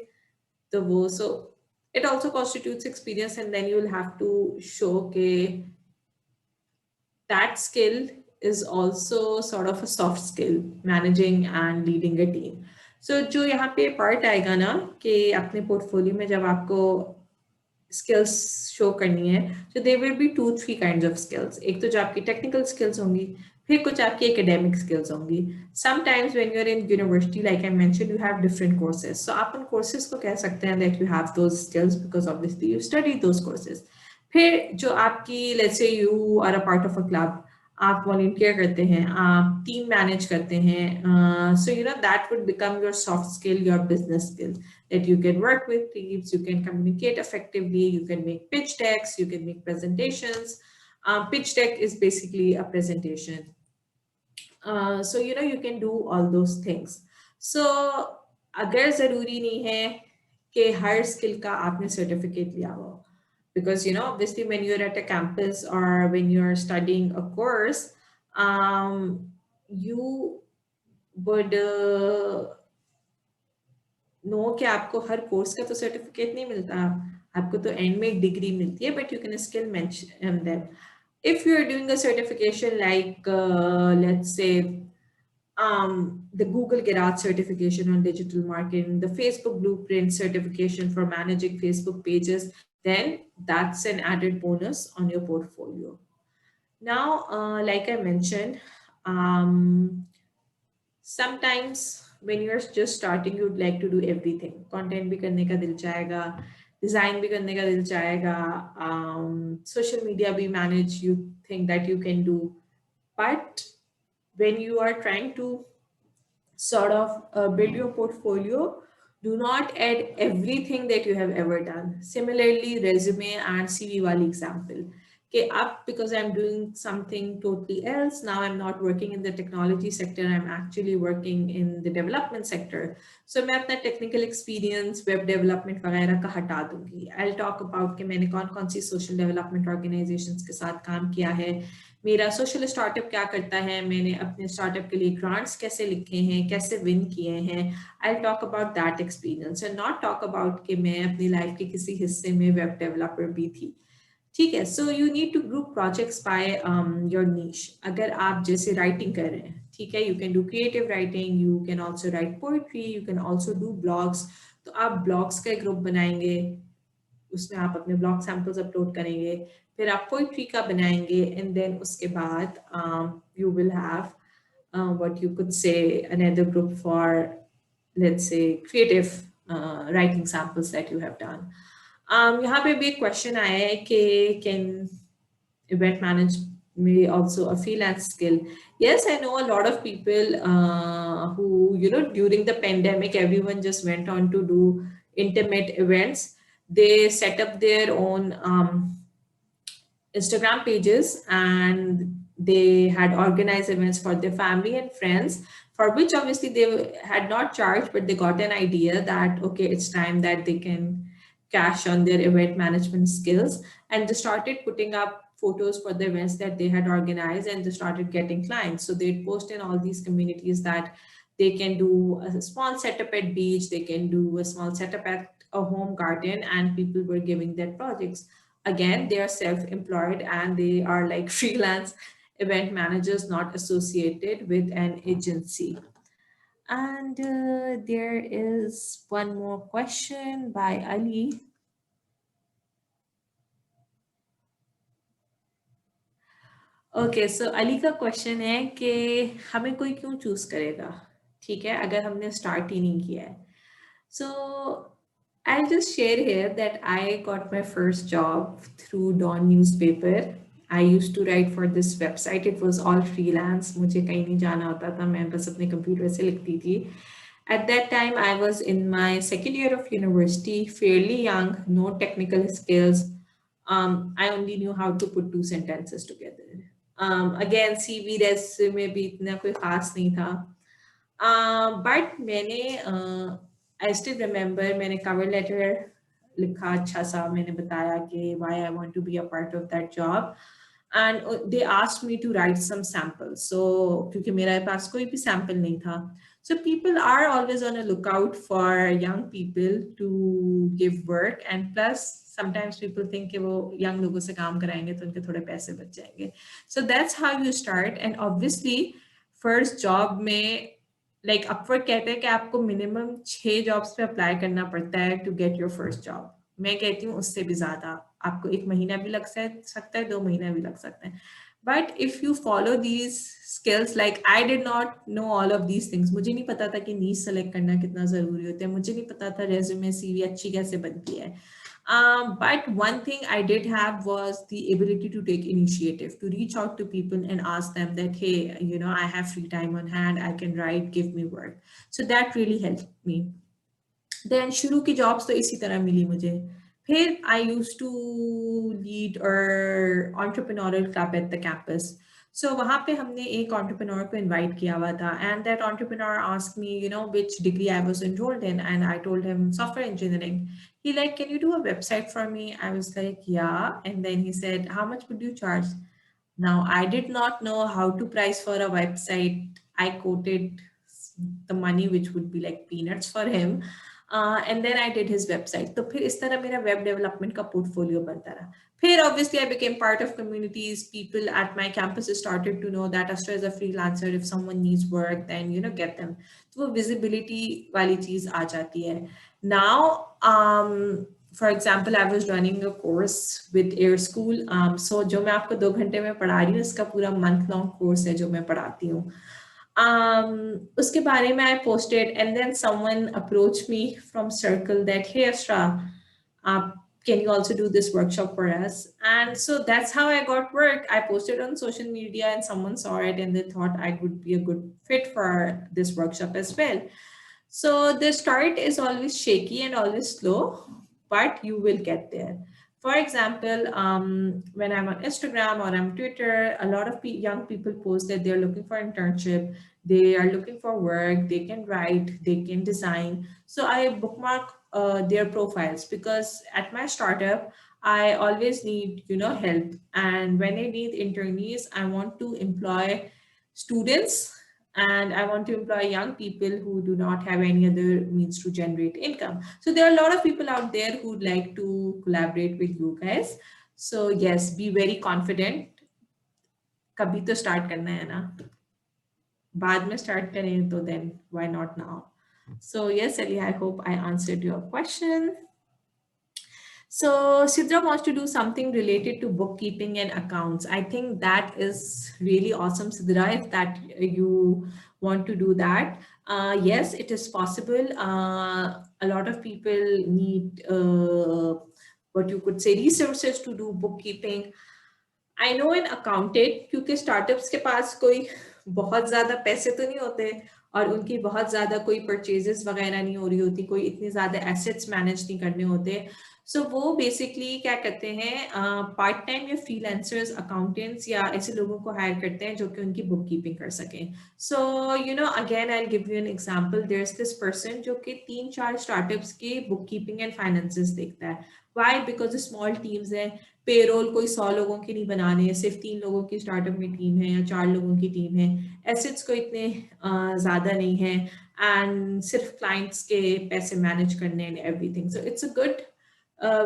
the work. So it also constitutes experience, and then you'll have to show okay, that skill is also sort of a soft skill, managing and leading a team. So जो यहाँ पे part आएगा ना कि अपने portfolio में जब आपको skills show करनी है, so there will be 2-3 kinds of skills. एक तो जो आपकी technical skills होंगी, फिर कुछ आपकी academic skills होंगी. Sometimes when you're in university, like I mentioned, you have different courses. So आप उन courses को कह सकते हैं that you have those skills because obviously you studied those courses. फिर जो आपकी let's say you are a part of a club, आप volunteer करते हैं, आप team manage करते हैं, so you know that would become your soft skill, your business skill, that you can work with teams, you can communicate effectively, you can make pitch decks, you can make presentations. Pitch deck is basically a presentation. So you know you can do all those things. So अगर ज़रूरी नहीं है कि हर skill का आपने certificate लिया हो. Because you know obviously when you're at a campus or when you're studying a course, you would know कि आपको हर course का तो certificate नहीं मिलता, आपको तो end में एक degree मिलती है, but you can still mention them. If you're doing a certification like, let's say, the Google Garage certification on digital marketing, the Facebook Blueprint certification for managing Facebook pages, then that's an added bonus on your portfolio. Now, like I mentioned, sometimes when you're just starting, you'd like to do everything. Content भी करने का दिल चाहेगा, design भी करने का दिल चाहेगा, social media भी manage, you think that you can do. But when you are trying to sort of build your portfolio, do not add everything that you have ever done. Similarly, resume and CV wali example. Okay, up because I'm doing something totally else. Now I'm not working in the technology sector. I'm actually working in the development sector. So मैं अपना technical experience, web development वगैरह का हटा दूंगी. I'll talk about कि मैंने कौन-कौन सी social development organizations के साथ काम किया है, मेरा सोशल स्टार्टअप क्या करता है, मैंने अपने स्टार्टअप के लिए ग्रांट्स कैसे लिखे हैं, कैसे विन किए हैं. I talk about that experience and not talk about कि मैं अपनी लाइफ के किसी हिस्से में वेब डेवलपर भी थी. ठीक है, so you need to group projects by your niche. अगर आप जैसे राइटिंग कर रहे हैं, ठीक है, you can do creative writing, you can also write poetry, you can also do blogs. तो आप ब्लॉग्स का एक ग्रुप बनाएंगे, उसमें आप अपने ब्लॉग सैम्पल्स अपलोड करेंगे, फिर आप पोइट्री का बनाएंगे, एंड देन उसके बाद you will have what you could say another group for, let's say, creative writing samples that you have done. यहाँ पे भी एक क्वेश्चन आया है कि can event management may also a freelance skill. Yes, I know a lot of people who, you know, during the pandemic, everyone just went on to do intimate events. They set up their own Instagram pages and they had organized events for their family and friends, for which obviously they had not charged, but they got an idea that, okay, it's time that they can cash on their event management skills. And they started putting up photos for the events that they had organized and they started getting clients. So they'd post in all these communities that they can do a small setup at beach, they can do a small setup at a home garden, and people were giving their projects. Again, they are self-employed and they are like freelance event managers, not associated with an agency. And there is one more question by Ali. Okay, so Ali का question है कि हमें कोई क्यों choose करेगा, ठीक है, अगर हमने स्टार्ट ही नहीं किया है. सो I'll just share here that I got my first job through Dawn newspaper. I used to write for this website. It was all freelance. मुझे कहीं नहीं जाना होता था, मैं बस अपने कंप्यूटर से लिखती थी. At that time, I was in my second year of university, fairly young, no technical skills. I only knew how to put two sentences together. Again, CV resume भी इतना कोई खास नहीं था. But मैंने I still remember मैंने cover letter लिखा अच्छा सा, मैंने बताया कि why I want to be a part of that job. And they asked me to write some samples. So क्योंकि मेरे पास कोई भी sample नहीं था. So people are always on a lookout for young people to give work, and plus sometimes people think कि वो young लोगों से काम कराएंगे तो उनके थोड़े पैसे बच जाएंगे. So that's how you start. And obviously first job में लाइक अपवर्ड कहते हैं कि आपको मिनिमम 6 जॉब्स पे अप्लाई करना पड़ता है to get your first job. मैं कहती हूँ उससे भी ज्यादा, आपको 1 महीना भी लग सकता है, 2 महीना भी लग सकते हैं. But if you follow these skills, like I did not know all of these things. मुझे नहीं पता था कि नीश सेलेक्ट करना कितना जरूरी होता है, मुझे नहीं पता था रेज्यूमे सीवी अच्छी कैसे बनती है. But one thing I did have was the ability to take initiative, to reach out to people and ask them that, hey, you know, I have free time on hand, I can write, give me work. So that really helped me. Then शुरू की jobs तो इसी तरह मिली मुझे. फिर I used to lead our entrepreneurial club at the campus. So वहाँ पे हमने एक entrepreneur को invite किया हुआ था, and that entrepreneur asked me, you know, which degree I was enrolled in, and I told him software engineering. He like, can you do a website for me? I was like, yeah. And then he said, how much would you charge? Now, I did not know how to price for a website. I quoted the money, which would be like peanuts for him. And then I did his website. तो फिर इस तरह मेरा web development का portfolio बनता रहा. Here, obviously, I became part of communities. People at my campus started to know that Astra is a freelancer. If someone needs work, then get them. So visibility वाली चीज आ जाती है. Now, for example, I was running a course with Air School. So जो मैं आपको 2 घंटे में पढ़ा रही हूँ, इसका पूरा month long course है जो मैं पढ़ाती हूँ. Uske बारे में I posted, and then someone approached me from Circle that, hey Asra, can you also do this workshop for us? And so that's how I got work. I posted on social media and someone saw it and they thought I would be a good fit for this workshop as well. So the start is always shaky and always slow, but you will get there. For example, when I'm on Instagram or on Twitter, a lot of young people post that they're looking for internship, they are looking for work, they can write, they can design. So I bookmark their profiles because at my startup, I always need help. And when I need internees, I want to employ students and I want to employ young people who do not have any other means to generate income. So there are a lot of people out there who'd like to collaborate with you guys. So yes, be very confident. कभी तो start करना है ना. बाद में start करें तो then why not now? So yes, Ali, I hope I answered your question. So Sidra wants to do something related to bookkeeping and accounts. I think that is really awesome, Sidra, if that you want to do that. Yes, it is possible. A lot of people need what you could say resources to do bookkeeping. I know in accounting, क्योंकि startups के पास कोई बहुत ज़्यादा पैसे तो नहीं होते और उनकी बहुत ज़्यादा कोई purchases वगैरह नहीं हो रही होती, कोई इतने ज़्यादा assets manage नहीं करने होते. So वो basically क्या करते हैं, part time या freelancers, accountants या ऐसे लोगों को hire करते हैं जो कि उनकी bookkeeping कर सकें. So again I'll give you an example. There's this person जो कि 3-4 startups के bookkeeping and finances देखता है. Why? Because small teams हैं. पेरोल कोई 100 लोगों की नहीं बनाने हैं, सिर्फ 3 लोगों की स्टार्टअप में टीम है या 4 लोगों की टीम है, एसेट्स को इतने ज़्यादा नहीं है एंड सिर्फ क्लाइंट्स के पैसे मैनेज करने and everything. So it's a good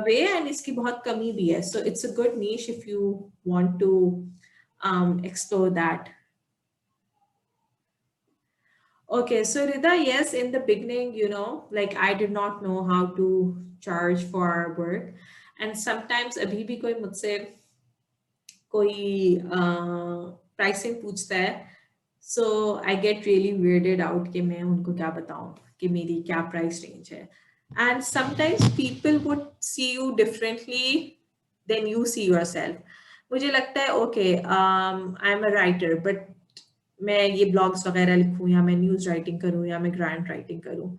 way and इसकी बहुत कमी भी है. So it's a good niche if you want to explore that. Okay, so Rida, yes, in the beginning, like I did not know how to charge for work. And sometimes अभी भी कोई मुझसे कोई प्राइसिंग पूछता है, so I get really weirded out कि मैं उनको क्या बताऊं कि मेरी क्या प्राइस रेंज है. And sometimes people would see you differently than you see yourself. मुझे लगता है okay, I am a writer but मैं ये ब्लॉग्स वगैरह लिखूं या मैं न्यूज़ राइटिंग करूं या मैं ग्रांट राइटिंग करूं.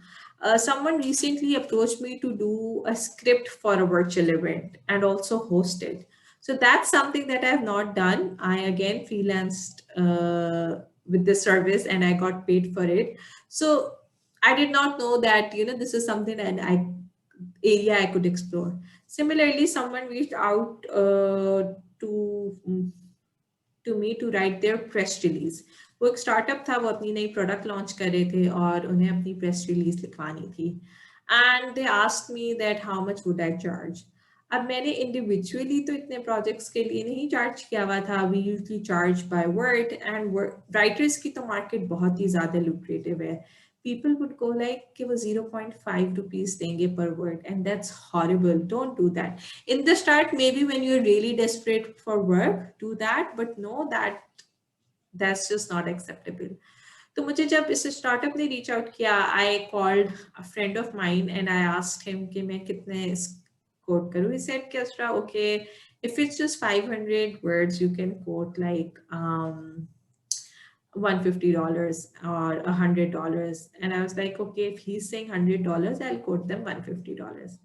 Someone recently approached me to do a script for a virtual event and also host it. So that's something that I have not done. I again freelanced with this service and I got paid for it. So I did not know that, this is something that area I could explore. Similarly, someone reached out to me to write their press release. वो एक startup था, वो अपनी नई product launch कर रहे थे और उन्हें अपनी प्रेस रिलीज लिखवानी थी. And they asked me that how much would I charge. अब मैंने इंडिविजुअली तो इतने प्रोजेक्ट्स के लिए नहीं चार्ज किया हुआ था. We usually charge by word and writers की तो मार्केट बहुत ही ज़्यादा लुक्रेटिव है. People would go like कि वो 0.5 rupees देंगे per word and that's horrible. Don't do that. In the start, maybe when you're really desperate for work, do that, but know that that's just not acceptable. तो मुझे जब इस startup ने reach out किया, I called a friend of mine and I asked him कि मैं कितने coat करूँ. ही सेड कि अस्रा, okay, if it's just 500 words you can quote like $150 or $100. And I was like, okay, if he's saying $100, I'll quote them $150.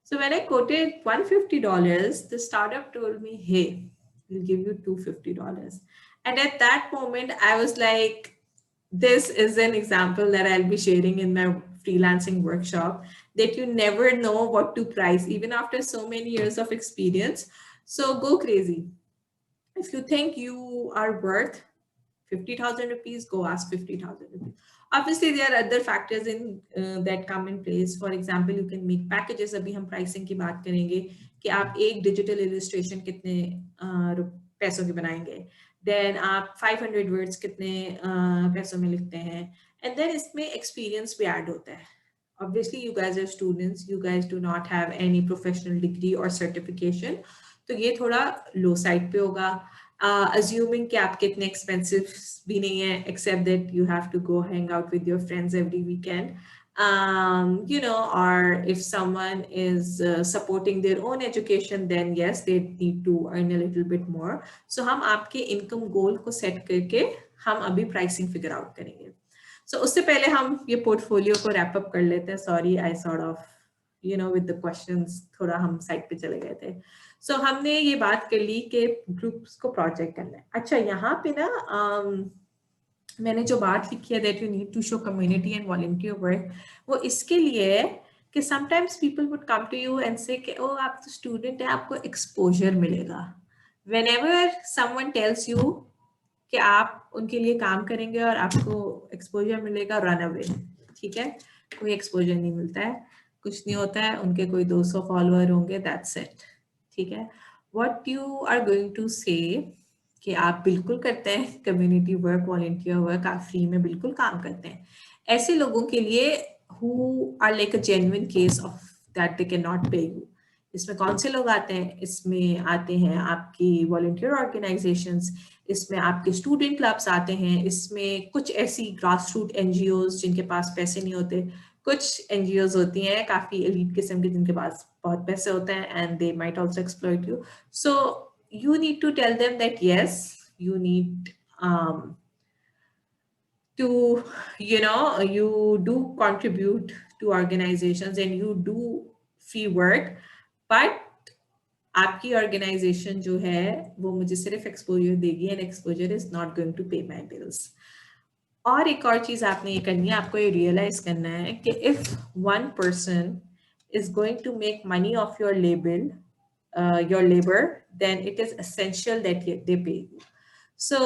So when I quoted $150, the startup told me, hey, we'll give you $250. And at that moment, I was like, this is an example that I'll be sharing in my freelancing workshop, that you never know what to price, even after so many years of experience. So go crazy. If you think you are worth 50,000 rupees, go ask 50,000 rupees. Obviously, there are other factors in that come in place. For example, you can make packages. अभी हम pricing की बात करेंगे कि आप एक digital illustration कितने पैसों की बनाएंगे, देन आप 500 वर्ड्स कितने पैसों में लिखते हैं, एंड देन इसमें एक्सपीरियंस भी ऐड होता है. Obviously, you guys are students, you guys do not have any professional degree or certification, तो ये थोड़ा लो साइड पे होगा. Assuming कि आपके इतने expensive भी नहीं है, except that you have to go hang out with your friends every weekend. Or if someone is supporting their own education, then yes, they need to earn a little bit more. So हम आपके income goal को set करके हम अभी pricing figure out करेंगे. So उससे पहले हम ये पोर्टफोलियो को रैप अप कर लेते हैं. Sorry, I sort of with the questions थोड़ा हम साइड पे चले गए थे. सो हमने ये बात कर ली कि ग्रुप्स को प्रोजेक्ट करना है. अच्छा, यहाँ पे ना मैंने जो बात लिखी है that you need to show community and volunteer work, वो इसके लिए है कि sometimes people would come to you and say कि ओ आप तो स्टूडेंट है, आपको एक्सपोजर मिलेगा. व्हेनेवर समवन टेल्स यू कि आप उनके लिए काम करेंगे और आपको एक्सपोजर मिलेगा, रन अवे. ठीक है, कोई एक्सपोजर नहीं मिलता है, कुछ नहीं होता है, उनके कोई 200 फॉलोअर होंगे, दैट्स इट. ठीक है, what you are going to say कि आप बिल्कुल करते हैं कम्युनिटी वर्क, वॉलंटियर वर्क, आप फ्री में बिल्कुल काम करते हैं. ऐसे लोगों के लिए who are like a genuine case of that they can not pay you. इसमें कौन से लोग आते हैं? इसमें आते हैं आपकी वॉलंटियर ऑर्गेनाइजेशंस, इसमें आपके स्टूडेंट क्लब्स आते हैं, इसमें कुछ ऐसी ग्रास रूट एनजीओज जिनके पास पैसे नहीं होते, कुछ एनजीओज होती हैं काफ़ी एलीट किस्म के जिनके पास बहुत पैसे होते हैं and they might also exploit you. So you need to tell them that yes, you need to, you do contribute to organizations and you do free work, but आपकी ऑर्गेनाइजेशन जो है वो मुझे सिर्फ एक्सपोजर देगी and exposure is not going to pay my bills. और एक और चीज आपने ये करनी है, आपको ये रियलाइज करना है कि if one person is going to make money of your labour, then it is essential that they pay you. So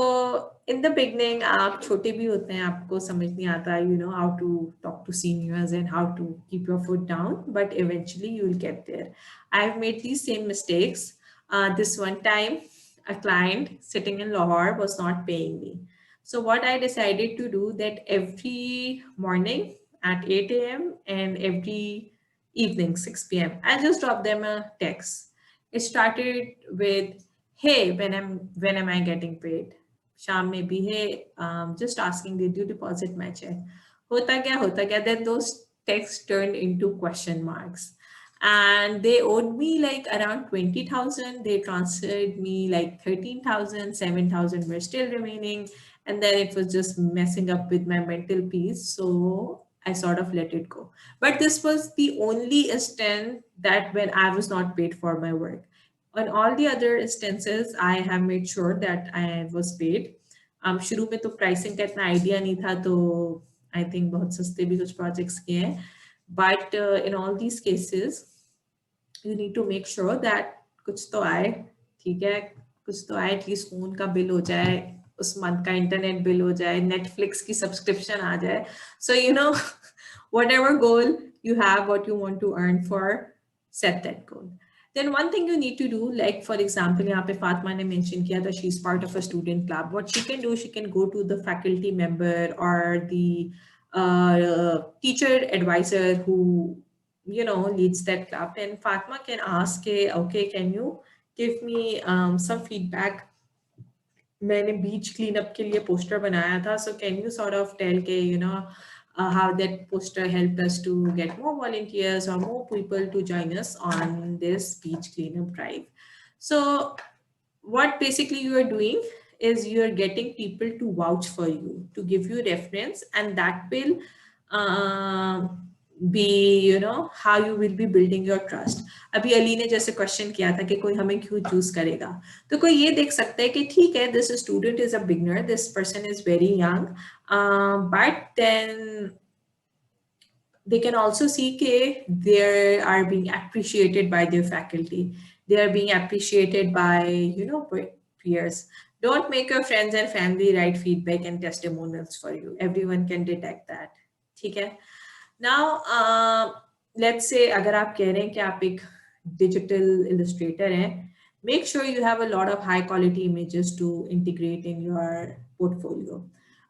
in the beginning, आप छोटे भी होते हैं, आपको समझ नहीं आता, how to talk to seniors and how to keep your foot down, but eventually you will get there. I've made these same mistakes. This one time, a client sitting in Lahore was not paying me. So what I decided to do that every morning at 8 a.m. and every evening 6 p.m. I'll just drop them a text. It started with, hey, when am I getting paid? Sham में भी, hey, just asking, did you deposit my check? Hota kya? Then those texts turned into question marks. And they owed me like around 20,000. They transferred me like 13,000, 7,000 were still remaining. And then it was just messing up with my mental peace. So I sort of let it go. But this was the only instance that when I was not paid for my work. On all the other instances, I have made sure that I was paid. शुरू में तो pricing का इतना idea नहीं था, तो I think बहुत सस्ते भी कुछ प्रोजेक्ट्स किए हैं. But in all these cases you need to make sure that कुछ तो आए. ठीक है, कुछ तो आए, एटलीस्ट फोन का बिल हो जाए, उस मंथ का इंटरनेट बिल हो जाए, नेटफ्लिक्स की सब्सक्रिप्शन आ जाए. सो whatever goal you have, what you want to earn for, set that goal. Then one thing you need to do, like for example, यहाँ पे फातिमा ने mention किया था, she's part of a student club. What she can do, she can go to the faculty member or the teacher advisor who leads that club, and Fatima can ask, okay, can you give me some feedback? मैंने बीच cleanup के लिए poster बनाया था, so can you sort of tell के how that poster helped us to get more volunteers or more people to join us on this beach cleanup drive. So what basically you are doing is you are getting people to vouch for you, to give you reference, and that will be how you will be building your trust. अभी अली ने जैसे question किया था कि कोई हमें क्यों choose करेगा, तो कोई ये देख सकता है कि ठीक है, this student is a beginner, this person is very young, but then they can also see that they are being appreciated by their faculty, they are being appreciated by peers. Don't make your friends and family write feedback and testimonials for you. Everyone can detect that. ठीक है. Now let's say अगर आप कह रहे हैं कि आप एक digital illustrator हैं, make sure you have a lot of high quality images to integrate in your portfolio.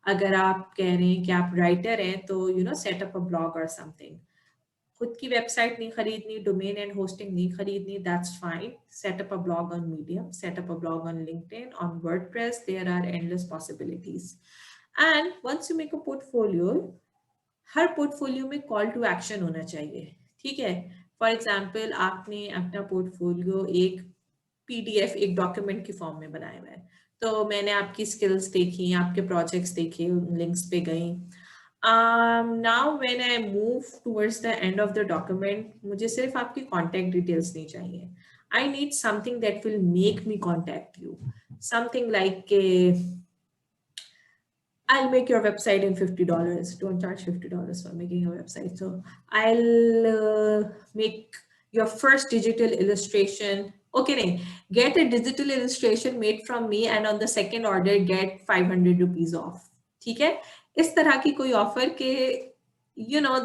अगर आप कह रहे हैं कि आप writer हैं तो set up a blog or something. खुद की वेबसाइट नहीं खरीदनी, डोमेन एंड होस्टिंग नहीं खरीदनी, that's fine. Set up a blog on Medium, set up a blog on LinkedIn, on WordPress. There are endless possibilities. And once you make a portfolio, हर portfolio में call to action होना चाहिए. ठीक है, for example आपने अपना portfolio एक PDF, एक डॉक्यूमेंट की फॉर्म में बनाया हुआ है, तो मैंने आपकी स्किल्स देखी, आपके प्रोजेक्ट्स देखे, लिंक्स पे गई. Now when I move towards the end of the document, मुझे सिर्फ आपकी contact details नहीं चाहिए. I need something that will make me contact you. Something like I'll make your website in $50. Don't charge $50 for making a website. So I'll make your first digital illustration. Okay, nahin. Get a digital illustration made from me and on the second order, get 500 rupees off. ठीक है? इस तरह की कोई offer के,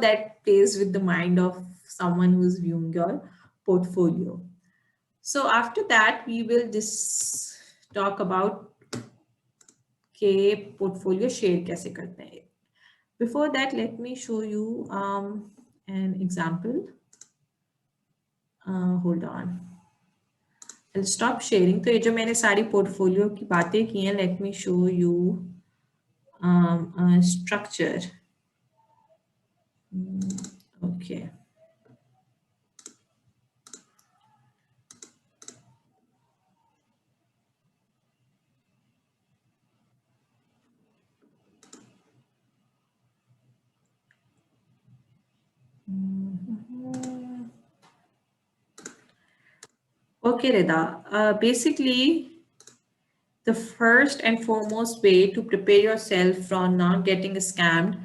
that plays with the mind of someone who's viewing your portfolio. So after that, we will just talk about के portfolio share कैसे करते हैं. Before that, let me show you an example. Hold on. I'll stop sharing. तो ये जो मैंने सारी portfolio की बातें की हैं, let me show you a structure. Okay. Okay, Rida. Basically, the first and foremost way to prepare yourself from not getting scammed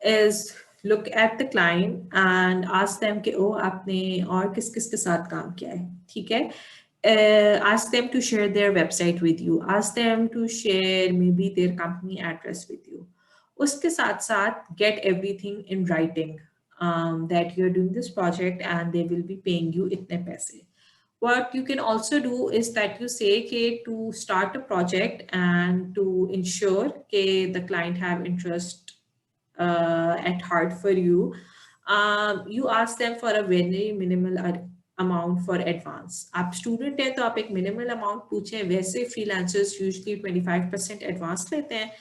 is look at the client and ask them कि ओ आपने और किस किस के साथ काम किया है, ठीक है? Ask them to share their website with you. Ask them to share maybe their company address with you. उसके साथ साथ get everything in writing that you're doing this project and they will be paying you इतने पैसे. What you can also do is that you say okay, to start a project and to ensure okay, the client have interest at heart for you, you ask them for a very minimal amount for advance. आप student हैं तो आप एक minimal amount पूछें. वैसे freelancers usually 25% advance लेते हैं,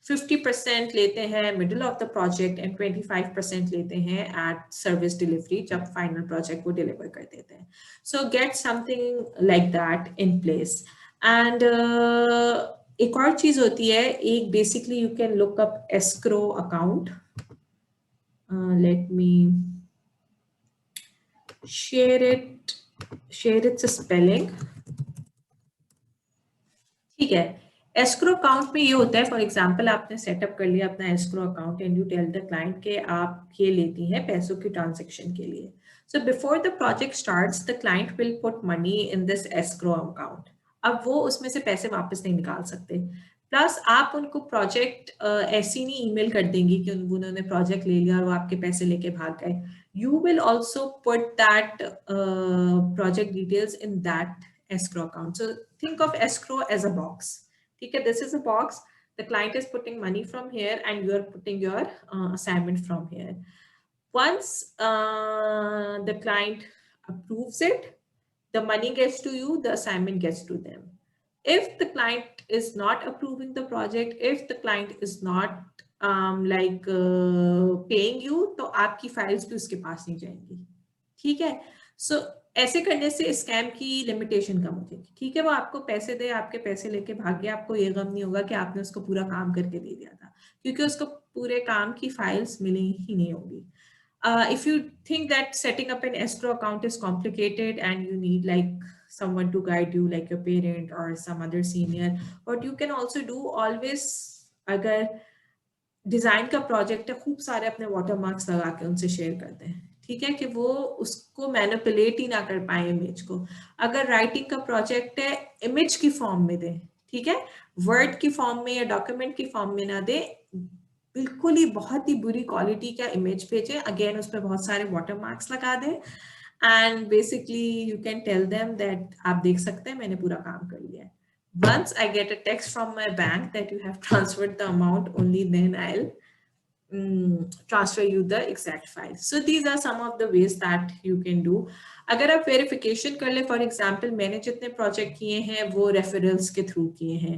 50% लेते हैं middle of the project and 25% लेते हैं at service delivery जब final project को deliver कर देते हैं. So get something like that in place. And एक और चीज होती है, एक basically you can look up escrow account. Let me share its spelling. ठीक है, escrow account में ये होता है, फॉर एग्जांपल आपने सेटअप कर लिया अपना escrow account and you tell the client कि आप ये लेती हैं पैसों की ट्रांजैक्शन के लिए. So before the project starts, the client will put money in this escrow account. अब वो उसमें से पैसे वापस नहीं निकाल सकते. प्लस आप उनको प्रोजेक्ट ऐसी नहीं ईमेल कर देंगी कि उन्होंने प्रोजेक्ट ले लिया और वो आपके पैसे लेके भाग गए. You will also put that project details in that escrow account. So think of escrow as a box. Okay, this is a box. The client is putting money from here and you are putting your assignment from here. Once the client approves it, the money gets to you, the assignment gets to them. If the client is not approving the project, if the client is not paying you, तो आपकी files भी उसके पास नहीं जाएंगी. ठीक है, so ऐसे करने से स्कैम की लिमिटेशन कम हो जाएगी. ठीक है, वो आपको पैसे दे, आपके पैसे लेके भाग गया, आपको ये गम नहीं होगा कि आपने उसको पूरा काम करके दे दिया था, क्योंकि उसको पूरे काम की फाइल्स मिली ही नहीं होगी. If you think that setting up an escrow account is complicated and you need like someone to guide you, like your parent or some other senior, what you can also do always, अगर design का project है, खूब सारे अपने watermarks लगा के उनसे share करते हैं. ठीक है, कि वो उसको मैनिपुलेट ही ना कर पाए इमेज को. अगर राइटिंग का प्रोजेक्ट है, इमेज की फॉर्म में दे. ठीक है, वर्ड की फॉर्म में या डॉक्यूमेंट की फॉर्म में ना दे, बिल्कुल ही बहुत ही बुरी क्वालिटी का इमेज भेजे, अगेन उस पर बहुत सारे वाटरमार्क्स लगा दे and basically you can tell them that आप देख सकते हैं मैंने पूरा काम कर लिया है. Once I get a text from my bank that you have transferred the amount, only then I'll transfer you the exact file. So these are some of the ways that you can do. अगर आप verification कर ले, for example मैंने जितने project किए हैं वो referrals के थ्रू किए हैं,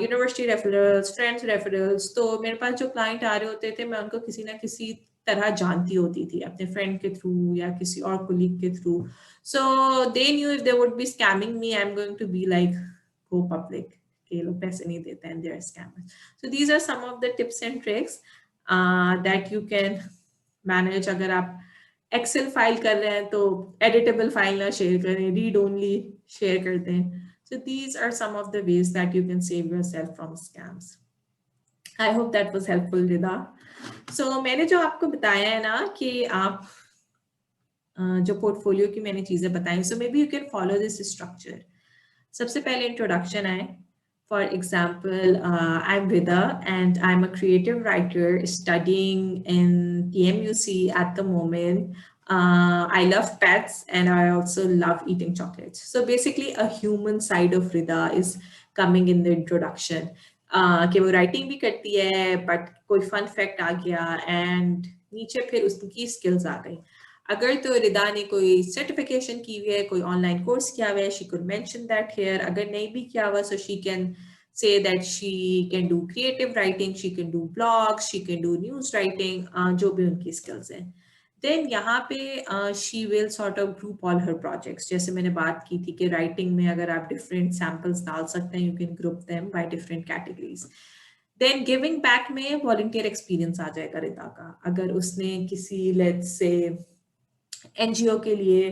यूनिवर्सिटी रेफरल्स, फ्रेंड्स रेफरल्स. तो मेरे पास जो क्लाइंट आ रहे होते थे मैं उनको किसी ना किसी तरह जानती होती थी, अपने फ्रेंड के थ्रू या किसी और कोलीग के through. So they knew if they would be scamming me, I am going to be like go public, ये लोग पैसे नहीं देते हैं, they are scammers. So these are some of the tips and tricks that you can manage. अगर आप Excel file कर रहे हैं तो एडिटेबल फाइल ना शेयर करें, रीड ओनली शेयर कर दें. So these are some of the ways that you can save yourself from scams. I hope that was helpful, Rida. So मैंने जो आपको बताया है ना कि आप जो पोर्टफोलियो की मैंने चीजें बताई, so maybe you can follow this structure. सबसे पहले इंट्रोडक्शन आए. For example, I'm Vida and I'm a creative writer studying in TMUC at the moment. I love pets and I also love eating chocolates. So basically a human side of Rida is coming in the introduction. कि वो writing भी करती है but कोई fun fact आ गया and नीचे फिर उसकी skills आ गई. अगर तो रिदा ने कोई सर्टिफिकेशन की हुई है, कोई ऑनलाइन कोर्स किया हुआ है, she could mention that here. अगर नहीं भी किया हुआ, so she can say that she can do creative writing, she can do blogs, she can do news writing, जो भी उनकी skills हैं. Then यहाँ पे she will sort of group all her projects. जैसे मैंने बात की थी कि writing में अगर आप different samples डाल सकते हैं, you can group them by different categories. Then giving back में volunteer experience आ जाएगा रिदा का. अगर उसने किसी let's say एनजीओ के लिए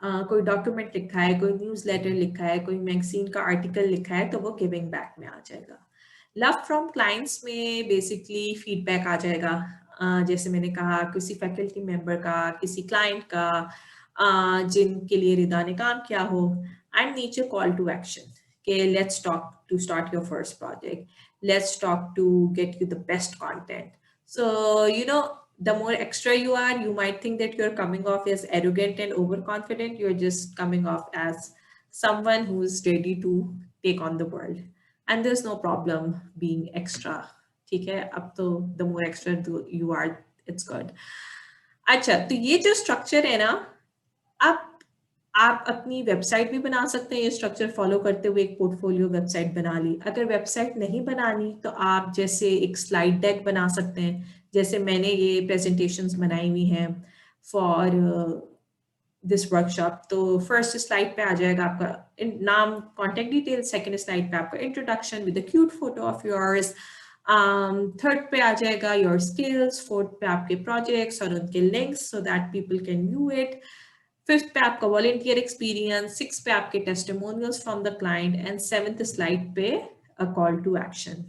कोई डॉक्यूमेंट लिखा है, कोई न्यूज़ लेटर लिखा है, कोई मैगजीन का आर्टिकल लिखा है, तो वो गिविंग बैक में आ जाएगा. लव फ्रॉम क्लाइंट्स में बेसिकली फीडबैक आ जाएगा. जैसे मैंने कहा किसी फैकल्टी मेंबर का, किसी क्लाइंट का, जिनके लिए रिदा ने काम किया हो. एंड नीचे कॉल टू एक्शन के let's talk to start your first project, let's talk to get you the best content. So, the more extra you are, you might think that you're coming off as arrogant and overconfident. You're just coming off as someone who's ready to take on the world. And there's no problem being extra. ठीक है, अब तो the more extra you are, it's good. अच्छा, तो ये जो structure है ना, अब आप अपनी वेबसाइट भी बना सकते हैं ये स्ट्रक्चर फॉलो करते हुए. एक पोर्टफोलियो वेबसाइट बना ली. अगर वेबसाइट नहीं बनानी तो आप जैसे एक स्लाइड डेक बना सकते हैं, जैसे मैंने ये प्रेजेंटेशंस बनाई हुई हैं फॉर दिस वर्कशॉप. तो फर्स्ट स्लाइड पे आ जाएगा आपका नाम, कॉन्टेक्ट डिटेल. सेकंड स्लाइड पे आपका introduction with a cute photo of yours. Third पे आ जाएगा योर स्किल्स. फोर्थ पे आपके प्रोजेक्ट्स और उनके links so that people can view it. Fifth पे आपका वॉलंटियर एक्सपीरियंस. सिक्स पे आपके testimonials from the client. And seventh slide पे अ कॉल टू एक्शन.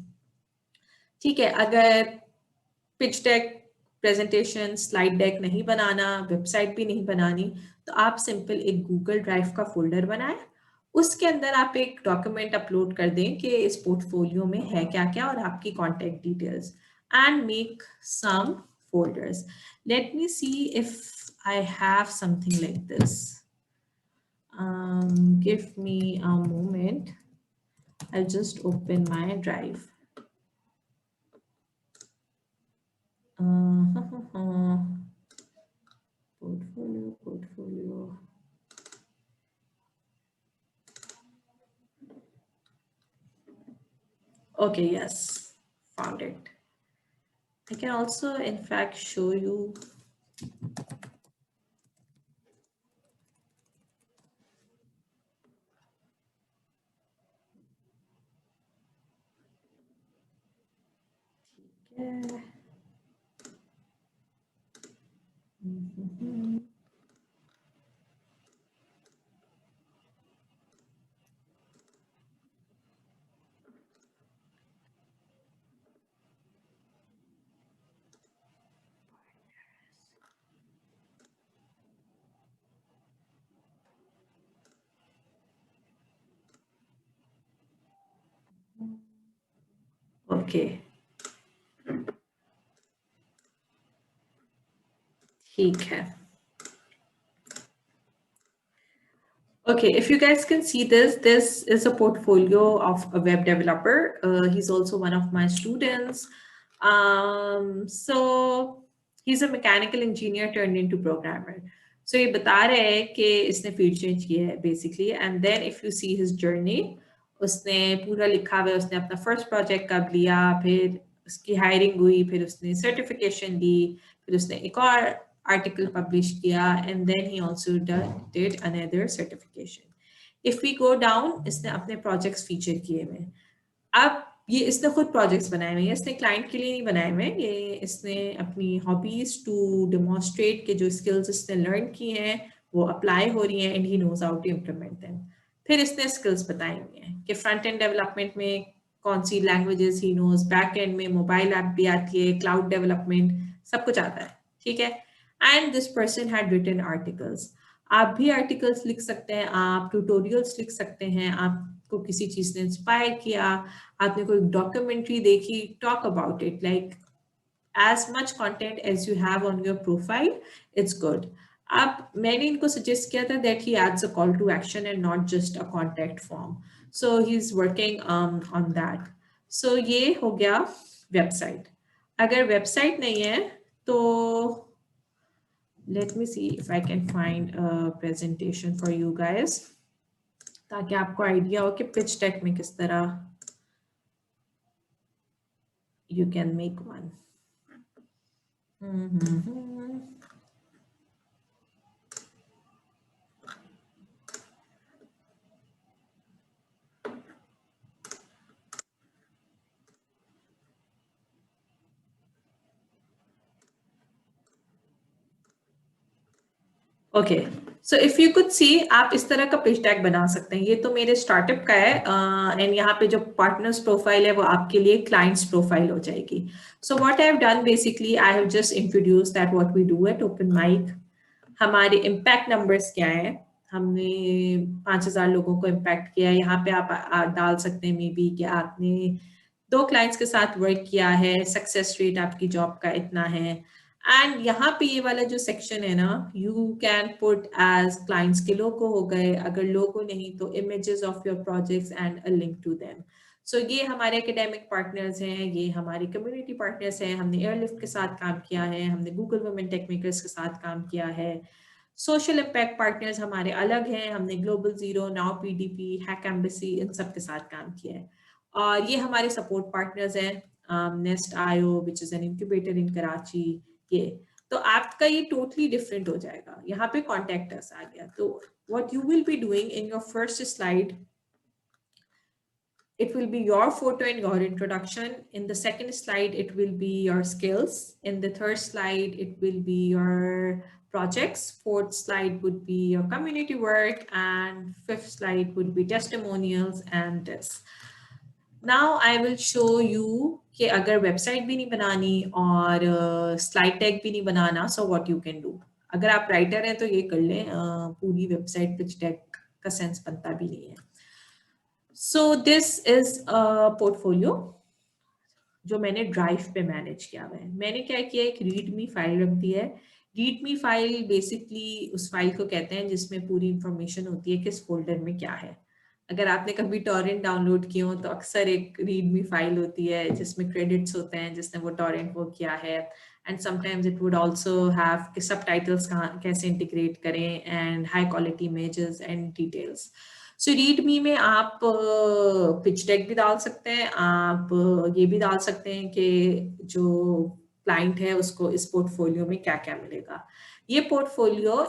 ठीक है, अगर pitch deck, presentation, slide deck नहीं बनाना, वेबसाइट भी नहीं बनानी, तो आप सिंपल एक गूगल ड्राइव का फोल्डर बनाएं. उसके अंदर आप एक डॉक्यूमेंट अपलोड कर दें कि इस पोर्टफोलियो में है क्या क्या और आपकी contact details. And make some folders. Let me see if I have something like this. Give me a moment. I'll just open my drive. Portfolio. Okay, yes, found it. I can also, in fact, show you. Okay. ठीक है. Okay, if you guys can see this, this is a portfolio of a web developer. He's also one of my students. So he's a mechanical engineer turned into programmer. So ये बता रहे हैं कि इसने field change किया है basically, and then if you see his journey, उसने पूरा लिखा हुआ है, उसने अपना first project कब लिया, फिर उसकी hiring हुई, फिर उसने certification ली, फिर उसने एक और article publish किया, and then he also did another certification. If we go down, इसने अपने projects feature किए हुए हैं. अब ये इसने खुद प्रोजेक्ट्स बनाए हुए हैं, इसने क्लाइंट के लिए नहीं बनाए हुए हैं, ये इसने अपनी हॉबीज टू डेमोन्स्ट्रेट के जो स्किल्स इसने लर्न किए हैं वो अप्लाई हो रही हैं and he knows how to implement them. फिर इसने स्किल्स बताई हुई हैं कि फ्रंट एंड डेवलपमेंट में कौन सी languages he knows, back end में मोबाइल ऐप भी आती है, क्लाउड डेवलपमेंट सब कुछ आता है, ठीक है. And this person had written articles. आप भी आर्टिकल्स लिख सकते हैं, आप ट्यूटोरियल्स लिख सकते हैं, आपको किसी चीज ने इंस्पायर किया, आपने कोई डॉक्यूमेंट्री देखी, talk about it, like as much content as you have on your profile, it's good. अब मैंने इनको suggest किया था that he adds a call to action and not just a contact form. So he's working on that. So ये हो गया website. अगर website नहीं है तो let me see if I can find a presentation for you guys ताकि आपको idea हो कि pitch deck में किस तरह you can make one. Okay, so if you could सी, आप इस तरह का पिच टैग बना सकते हैं. ये तो मेरे स्टार्टअप का है एंड यहाँ पे जो पार्टनर्स प्रोफाइल है वो आपके लिए क्लाइंट्स प्रोफाइल हो जाएगी. So what I have done basically, I have just introduce that what we do at Open Mic. हमारे इम्पैक्ट नंबर्स क्या है, हमने 5,000 लोगों को इम्पैक्ट किया है. यहाँ पे आप डाल सकते हैं मे बी कि आपने 2 क्लाइंट्स के साथ वर्क किया है, सक्सेस रेट आपकी जॉब का इतना है. एंड यहाँ पे ये वाला जो सेक्शन है ना, you can put as clients के लोगो हो गए, अगर लोगो नहीं तो images of your projects and a link to them. So ये हमारे एकेडमिक पार्टनर्स हैं, ये हमारे कम्युनिटी पार्टनर्स हैं, हमने एयरलिफ्ट के साथ काम किया है, हमने गूगल वुमेन टेक मेकर्स के साथ काम किया है. सोशल इम्पैक्ट पार्टनर्स हमारे अलग हैं, हमने Global Zero, now PDP, Hack Embassy, इन सब के साथ काम किया है. और ये हमारे सपोर्ट पार्टनर्स हैं, नेस्ट आयो विच इज एन इंक्यूबेटर इन कराची. ये तो आपका ये टोटली डिफरेंट हो जाएगा. यहाँ पे कॉन्टेक्ट अस आ गया. तो what you will be doing in your first slide, it will be your photo and your introduction. In the second slide, it will be your skills. In the third slide, it will be your projects. Fourth slide would be your community work. And fifth slide would be testimonials and this. Now I will show you कि अगर website भी नहीं बनानी और slide tag भी नहीं बनाना, so what you can do. अगर आप राइटर हैं तो ये कर लें, पूरी वेबसाइट पिच टैग का सेंस बनता भी नहीं है. So this is a portfolio जो मैंने ड्राइव पे मैनेज किया हुआ है. मैंने क्या किया, एक रीडमी फाइल रख दी है. रीडमी फाइल बेसिकली उस फाइल को कहते हैं जिसमें पूरी इंफॉर्मेशन होती है किस फोल्डर में क्या है. अगर आपने कभी टॉरेंट डाउनलोड किया हो तो अक्सर एक रीडमी फाइल होती है जिसमें क्रेडिट्स होते हैं जिसने वो टॉरेंट वो किया है. And sometimes it would also have कि सबटाइटल्स कैसे इंटीग्रेट करें and high quality images and details. So readme में आप पिच डेक भी डाल सकते हैं, आप ये भी डाल सकते हैं कि जो क्लाइंट है उसको इस पोर्टफोलियो में क्या क्या मिलेगा. ये पोर्टफोलियो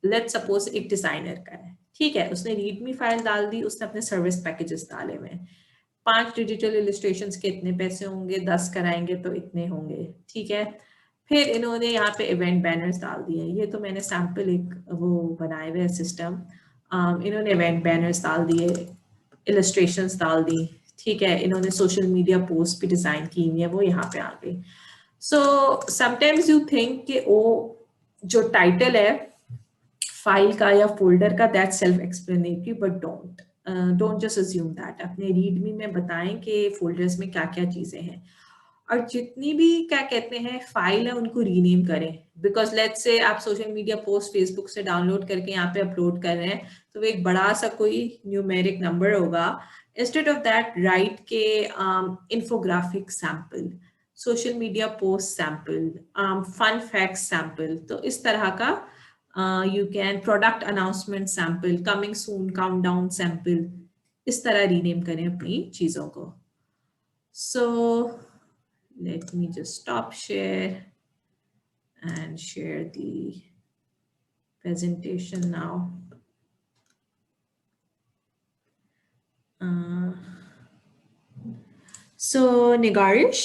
लेट्स सपोज एक डिजाइनर का है, ठीक है, उसने रीडमी फाइल डाल दी, उसने अपने सर्विस पैकेजेस डाले हुए हैं. 5 डिजिटल इलस्ट्रेशंस के इतने पैसे होंगे, 10 कराएंगे तो इतने होंगे, ठीक है. फिर इन्होंने यहाँ पे इवेंट बैनर्स डाल दिए. ये तो मैंने सैम्पल एक वो बनाए हुए सिस्टम. इन्होंने इवेंट बैनर्स डाल दिए, इलस्ट्रेशंस डाल दी, ठीक है. इन्होंने सोशल मीडिया पोस्ट भी डिजाइन की है, वो यहाँ पे आ गई. सो समटाइम्स यू थिंक कि वो जो टाइटल है फाइल का या फोल्डर का that self explanatory, but don't just assume that. अपने रीडमी में बताएं कि फोल्डर्स में क्या क्या चीजें हैं. और जितनी भी क्या कहते हैं फाइल है उनको रीनेम करें, बिकॉज लेट्स से आप सोशल मीडिया पोस्ट फेसबुक से डाउनलोड करके यहाँ पे अपलोड कर रहे हैं तो वो एक बड़ा सा कोई न्यूमेरिक नंबर होगा। इंस्टेड ऑफ दैट राइट के infographic sample, social media post sample, fun fact sample, तो इस तरह का you can product announcement sample, coming soon countdown sample, इस तरह रीनेम करें अपनी चीजों को। So let me just stop share and share the presentation now. So Nigarish,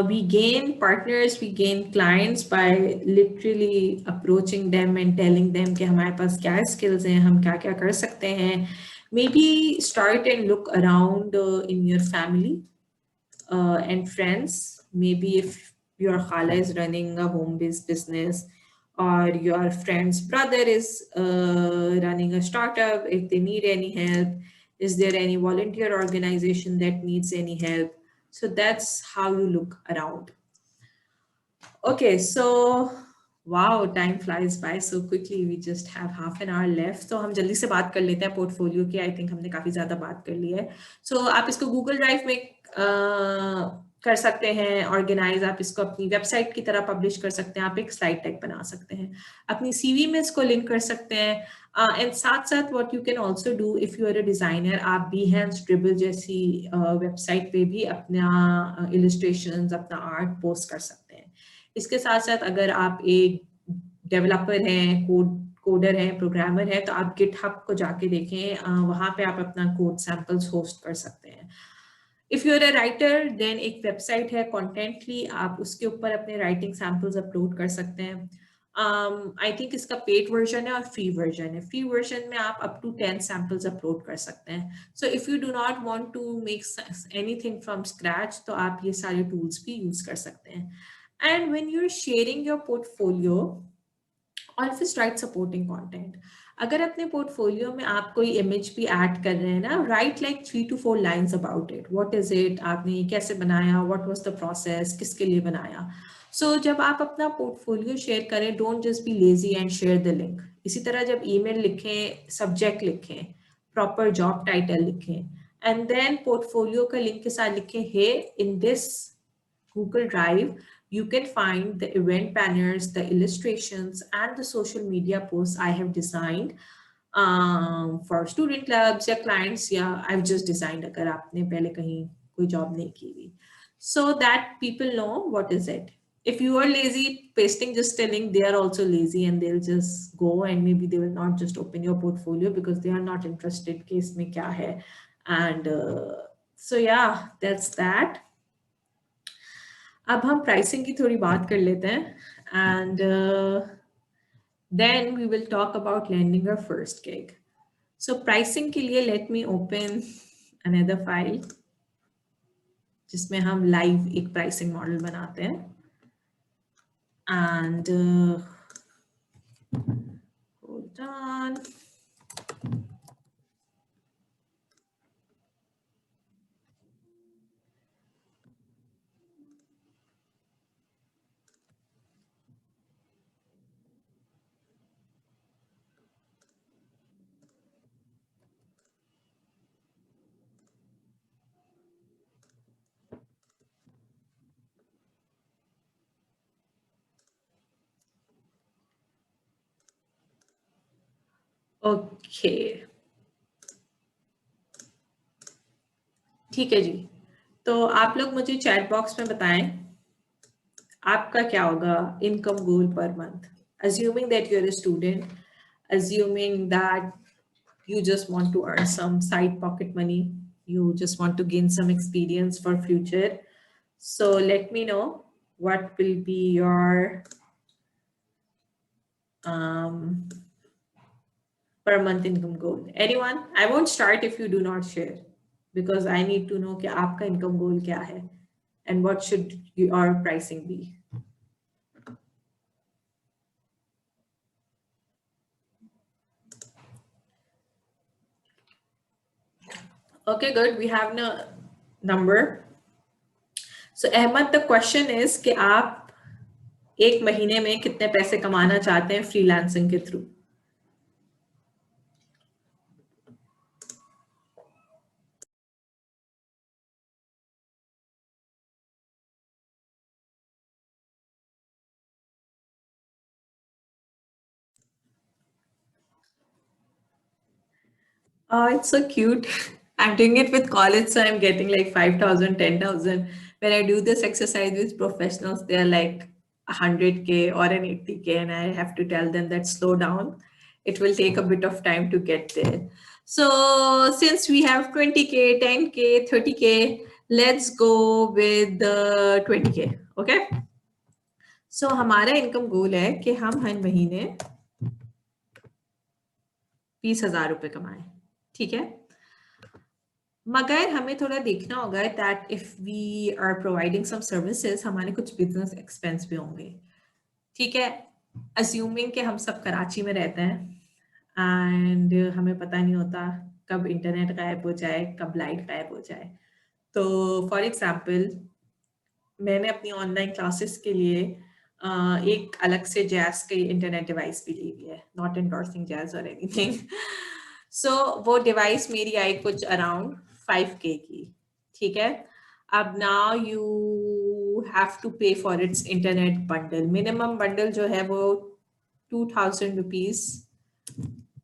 we gain partners, we gain clients by literally approaching them and telling them कि हमारे पास क्या skills हैं, हम क्या क्या कर सकते हैं. Maybe start and look around in your family and friends. Maybe if your khala is running a home-based business or your friend's brother is running a startup, if they need any help, is there any volunteer organization that needs any help? So that's how you look around. Okay, so wow, time flies by so quickly. We just have half an hour left. So हम जल्दी से बात कर लेते हैं portfolio की. I think हमने काफी ज्यादा बात कर ली है. So आप इसको Google Drive में कर सकते हैं ऑर्गेनाइज, आप इसको अपनी वेबसाइट की तरह पब्लिश कर सकते हैं, आप एक स्लाइड टैग बना सकते हैं, अपनी सीवी में इसको लिंक कर सकते हैं। एंड साथ साथ what you can also do if you are a designer, आप Behance, ड्रिबल जैसी वेबसाइट पे भी अपना इलस्ट्रेशंस, अपना आर्ट पोस्ट कर सकते हैं। इसके साथ साथ अगर आप एक डेवलपर हैं, कोडर हैं, प्रोग्रामर हैं, तो आप गिटहब को जाके देखें, वहाँ पे आप अपना कोड सैंपल्स होस्ट कर सकते हैं। If you are a writer then एक वेबसाइट है कॉन्टेंटली, आप उसके ऊपर अपने राइटिंग सैंपल्स अपलोड कर सकते हैं। आई थिंक इसका पेड वर्जन है और फ्री वर्जन है। फ्री वर्जन में आप अप टू 10 सैंपल्स अपलोड कर सकते हैं। So if you do not want to make anything from scratch तो आप ये सारे टूल्स भी यूज कर सकते हैं। And when you are sharing your portfolio, always write supporting content. अगर अपने पोर्टफोलियो में आप कोई इमेज भी ऐड कर रहे हैं ना, right like 3 to 4 lines about it. What is it, आपने ये कैसे बनाया, व्हाट वाज द प्रोसेस, किसके लिए बनाया। सो जब आप अपना पोर्टफोलियो शेयर करें, don't just be lazy and share the link. इसी तरह जब ईमेल लिखें, सब्जेक्ट लिखें, प्रॉपर जॉब टाइटल लिखें, एंड देन पोर्टफोलियो का लिंक के साथ लिखें, hey in this Google Drive, you can find the event banners, the illustrations, and the social media posts I have designed for student clubs या clients, या I've just designed अगर आपने पहले कहीं कोई job नहीं की हुई, so that people know what is it. If you are lazy pasting just a link, they are also lazy and they'll just go and maybe they will not just open your portfolio because they are not interested कि इसमें क्या है. And so yeah, that's that. अब हम pricing की थोड़ी बात कर लेते हैं and then we will talk about landing our first gig. So pricing के लिए let me open another file जिसमें हम लाइव एक प्राइसिंग मॉडल बनाते हैं एंड होल्ड ऑन। ओके ठीक है जी, तो आप लोग मुझे चैट बॉक्स में बताएं आपका क्या होगा income goal per month, assuming that you're a student, assuming that you just want to earn some side pocket money, you just want to gain some experience for future. So let me know what will be your per month income goal. Anyone? I won't start if you do not share because I need to know कि आपका income goal क्या है and what should your pricing be. Okay, good. We have no number. So Ahmed, the question is कि आप एक महीने में कितने पैसे कमाना चाहते हैं फ्रीलांसिंग के through? Oh, it's so cute. I'm doing it with college, so I'm getting like 5,000, 10,000. When I do this exercise with professionals, they're like 100K or an 80K, and I have to tell them that slow down. It will take a bit of time to get there. So since we have 20K, 10K, 30K, let's go with the 20K. Okay. So हमारा income गोल है कि हम हर महीने 20,000 रुपए कमाएं. ठीक है. मगर हमें थोड़ा देखना होगा that if we are providing some services, हमारे कुछ बिजनेस एक्सपेंस भी होंगे. ठीक है. अज्यूमिंग कि हम सब कराची में रहते हैं एंड हमें पता नहीं होता कब इंटरनेट गायब हो जाए, कब लाइट गायब हो जाए. तो फॉर एग्जाम्पल, मैंने अपनी ऑनलाइन क्लासेस के लिए एक अलग से जैज की इंटरनेट डिवाइस भी ली हुई है. नॉट एंडोर्सिंग जैज और एनीथिंग. सो वो डिवाइस मेरी आई कुछ अराउंड 5K की. ठीक है. अब नाउ यू हैव टू पे for its internet bundle. Minimum bundle जो है वो 2,000 रुपीज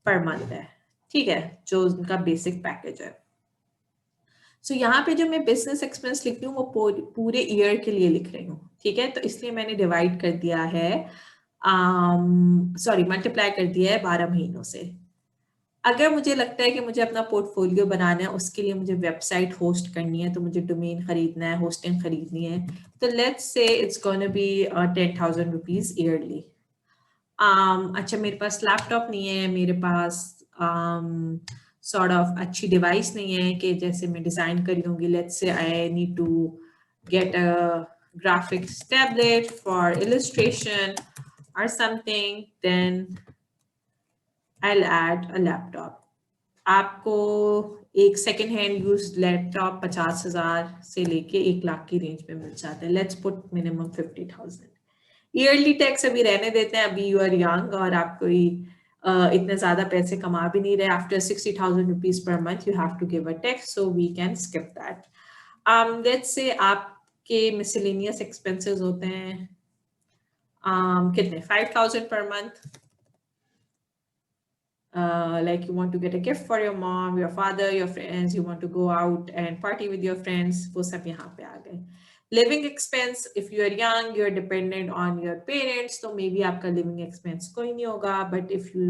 पर मंथ है. ठीक है, जो उनका बेसिक पैकेज है. सो यहाँ पे जो मैं बिजनेस एक्सपेंस लिख रही हूँ वो पूरे ईयर के लिए लिख रही हूँ. ठीक है. तो इसलिए मैंने डिवाइड कर दिया है, सॉरी मल्टीप्लाई कर दिया है 12 महीनों से. अगर मुझे लगता है कि मुझे अपना पोर्टफोलियो बनाना है, उसके लिए मुझे वेबसाइट होस्ट करनी है, तो मुझे डोमेन खरीदना है, होस्टिंग खरीदनी है, तो let's say it's gonna be 10,000 rupees yearly. अच्छा, मेरे पास लैपटॉप नहीं है, मेरे पास सॉर्ट ऑफ अच्छी डिवाइस नहीं है कि जैसे मैं डिजाइन कर लूंगी. Let's say I need to get a graphics tablet for illustration or something, then I'll add a laptop. आपको एक सेकेंड हैंड यूज लैपटॉप 50,000 से लेके 1 लाख की रेंज में मिल जाता है. Let's put minimum 50,000. Yearly tax अभी रहने देते हैं, अभी यू आर यंग और आप कोई इतने ज्यादा पैसे कमा भी नहीं रहे. After 60,000 rupees per month you have to give a tax, so we can skip that. Let's say आपके मिसलेनियस एक्सपेंसेस होते हैं कितने, 5,000 per month. Like you want to get a gift for your mom, your father, your friends, you want to go out and party with your friends, वो सब यहाँ पे आ गए. Living expense, if you are young, you are dependent on your parents, तो maybe आपका living expense कोई नहीं होगा. But if you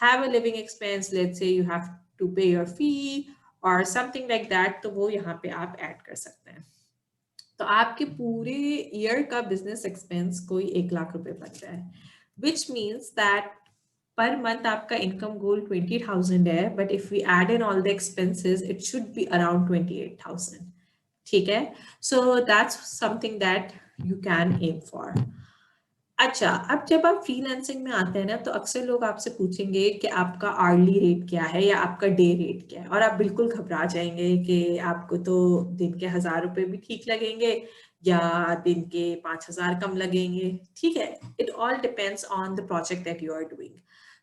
have a living expense, let's say you have to pay your fee or something like that, तो वो यहाँ पे आप add कर सकते हैं. तो आपके पूरे ईयर का बिजनेस एक्सपेंस कोई 1 लाख रुपए बन रहा है, which means that per month आपका इनकम गोल 20,000 है, but if we add in all the expenses it should be around 28,000. ठीक है. So that's something that you can aim for. अच्छा, अब जब आप फ्रीलांसिंग में आते हैं ना, तो अक्सर लोग आपसे पूछेंगे कि आपका आर्ली रेट क्या है या आपका डे रेट क्या है, और आप बिल्कुल घबरा जाएंगे कि आपको तो दिन के 1,000 रुपए भी ठीक लगेंगे या दिन के 5,000 कम लगेंगे. ठीक है. It all depends on the project that you are doing.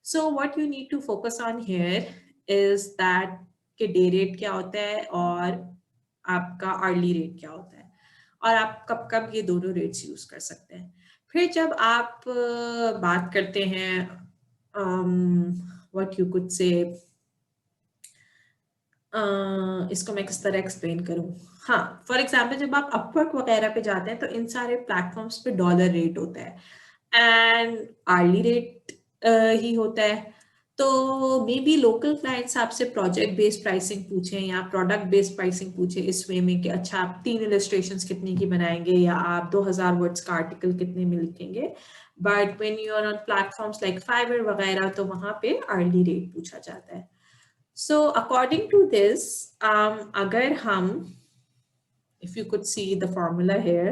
So what you need to focus on here is that कि डे रेट क्या होता है और आपका आर्ली रेट क्या होता है, और आप कब कब ये दोनों रेट्स यूज कर सकते हैं. फिर जब आप बात करते हैं व्हाट यू कुड से, इसको मैं किस तरह एक्सप्लेन करूं. हाँ, फॉर एग्जांपल जब आप अपवर्क वगैरह पे जाते हैं तो इन सारे प्लेटफॉर्म्स पे डॉलर रेट होता है एंड आर्ली रेट ही होता है. तो मे बी लोकल क्लाइंट्स आपसे प्रोजेक्ट बेस्ड प्राइसिंग पूछें या प्रोडक्ट बेस्ड प्राइसिंग पूछे इस वे में कि अच्छा आप 3 इलस्ट्रेशंस कितने की बनाएंगे या आप 2,000 वर्ड्स का आर्टिकल कितने में लिखेंगे. But when you are on platforms like Fiverr वगैरह, तो वहां पे आर्ली रेट पूछा जाता है. सो अकॉर्डिंग टू दिस, अगर हम, if you could see the formula here,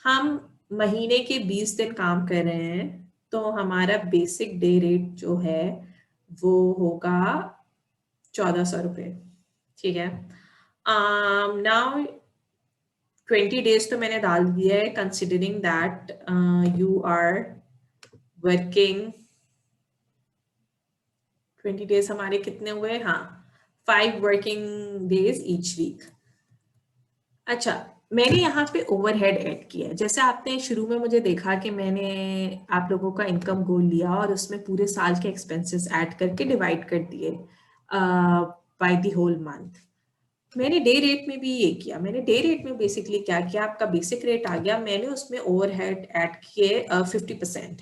हम महीने के 20 दिन काम कर रहे हैं तो हमारा बेसिक डे रेट जो है वो होगा 1,400 रुपये. ठीक है. नाउ 20 days तो मैंने डाल दिया है, considering that you are working 20 days हमारे कितने हुए, हाँ 5 working days each week। अच्छा, मैंने यहाँ पे ओवरहेड ऐड किया है। जैसे आपने शुरू में मुझे देखा कि मैंने आप लोगों का इनकम गोल लिया और उसमें पूरे साल के एक्सपेंसेस ऐड करके डिवाइड कर दिए बाय द होल मंथ। मैंने डे रेट में भी ये किया। मैंने डे रेट में बेसिकली क्या किया, आपका बेसिक रेट आ गया, मैंने उसमें ओवरहेड ऐड किए 50%।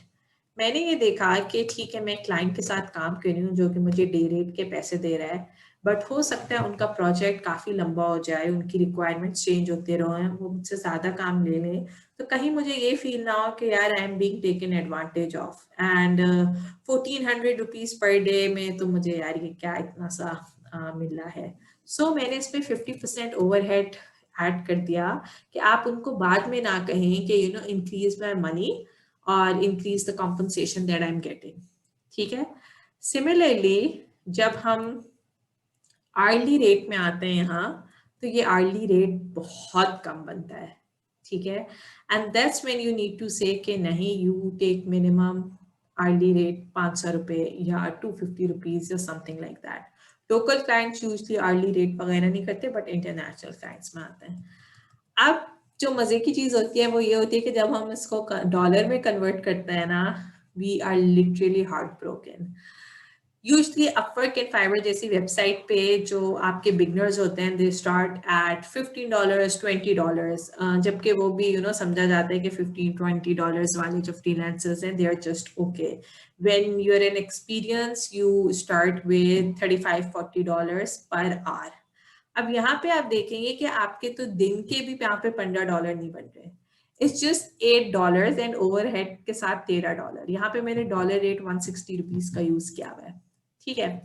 मैंने ये देखा कि ठीक है, मैं क्लाइंट के साथ काम कर रही हूँ जो कि मुझे डे रेट के पैसे दे रहा है, बट हो सकता है उनका प्रोजेक्ट काफ़ी लंबा हो जाए, उनकी रिक्वायरमेंट्स चेंज होते रहे, वो मुझसे ज़्यादा काम ले लें, तो कहीं मुझे ये फील ना हो कि यार I am being taken advantage of. And 1400 rupees per day में तो मुझे यार ये क्या इतना सा मिल रहा है। सो मैंने इसमें 50% ओवरहेड ऐड कर दिया कि आप उनको बाद में ना कहें कि you know increase my money और increase the compensation that I am getting. ठीक है, सिमिलरली जब हम आर्ली रेट में आते हैं यहाँ, तो ये आर्ली रेट बहुत कम बनता है। ठीक है, and that's when you need to say कि नहीं, you take minimum hourly rate 500 रुपये या 250 रुपीज या something like that. Local clients usually hourly rate वगैरह नहीं करते, बट इंटरनेशनल क्लाइंट्स में आते हैं। अब जो मजे की चीज होती है वो ये होती है कि जब हम इसको डॉलर में कन्वर्ट करते हैं ना, we are literally heart broken. Usually Upwork and Fiverr जैसी वेबसाइट पे जो आपके बिगनर्स होते हैं, दे स्टार्ट एट $15 $20, जबकि वो भी समझा जाता है कि $15-20 वाले जो फ्रीलांसर्स हैं, they are just okay. When you are an experience, you start with $35-40 per our. अब यहाँ पे आप देखेंगे कि आपके तो दिन के भी यहाँ पे $15 नहीं बन रहे, इट्स जस्ट $8 एंड ओवरहेड के साथ $13। यहाँ पे मैंने डॉलर रेट 160 रुपीज का यूज किया हुआ है। ठीक है,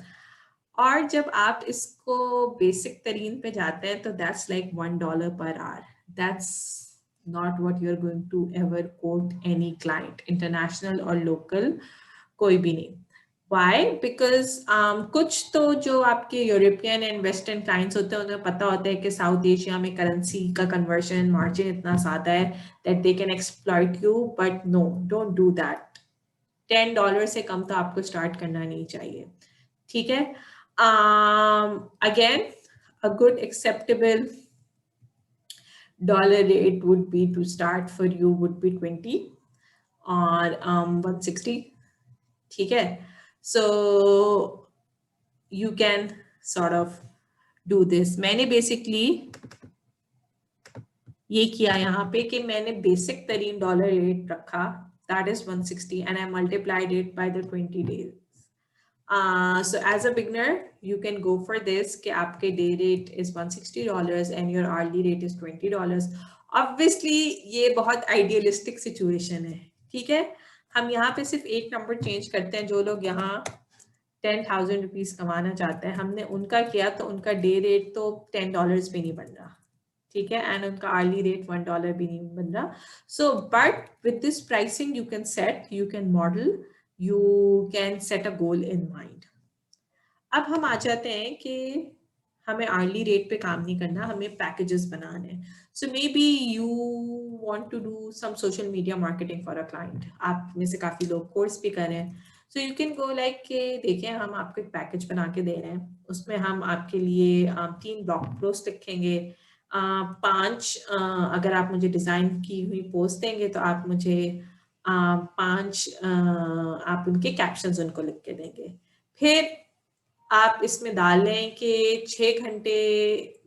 और जब आप इसको बेसिक तरीन पे जाते हैं तो that's like $1 per hour. That's not what you are going to ever quote any client, international और लोकल, कोई भी नहीं। Why? Because कुछ तो जो आपके यूरोपियन एंड वेस्टर्न क्लाइंट्स होते हैं उन्हें पता होता है कि साउथ एशिया में करेंसी का कन्वर्शन मार्जिन इतना ज़्यादा है that they can exploit you, but no, don't do that। $10 से कम तो आपको स्टार्ट करना नहीं चाहिए। ठीक है, again a good acceptable dollar rate would be to start for you would be 20 or 160। ठीक है, so you can sort of do this। मैंने basically ये किया यहाँ पे कि मैंने बेसिक तरीन डॉलर रेट रखा, that is 160, and I multiplied it by the 20 days। So as a beginner you can go for this कि आपके day rate is $160 and your hourly rate is $20। Obviously ये बहुत idealistic situation है। ठीक है, हम यहाँ पे सिर्फ एक नंबर चेंज करते हैं। जो लोग यहाँ 10,000 रुपीज कमाना चाहते हैं, हमने उनका किया तो उनका डे रेट तो $10 भी नहीं बन रहा। ठीक है, एंड उनका आर्ली रेट $1 भी नहीं बन रहा। So but with this pricing you can set, you can model, you can set a goal in mind. अब हम आ जाते हैं कि हमें आर्ली रेट पे काम नहीं करना, हमें पैकेजेस बनाने हैं। So maybe you want to do some social media marketing for a client. आप में से काफ़ी लोग कोर्स भी कर रहे हैं, so you can go like के देखिए हम आपको एक पैकेज बना के दे रहे हैं, उसमें हम आपके लिए 3 ब्लॉग पोस्ट लिखेंगे, 5 अगर आप मुझे डिज़ाइन की हुई पोस्ट देंगे तो आप मुझे 5 आप उनके कैप्शंस उनको लिख के देंगे। फिर आप इसमें डाल लें कि 6 घंटे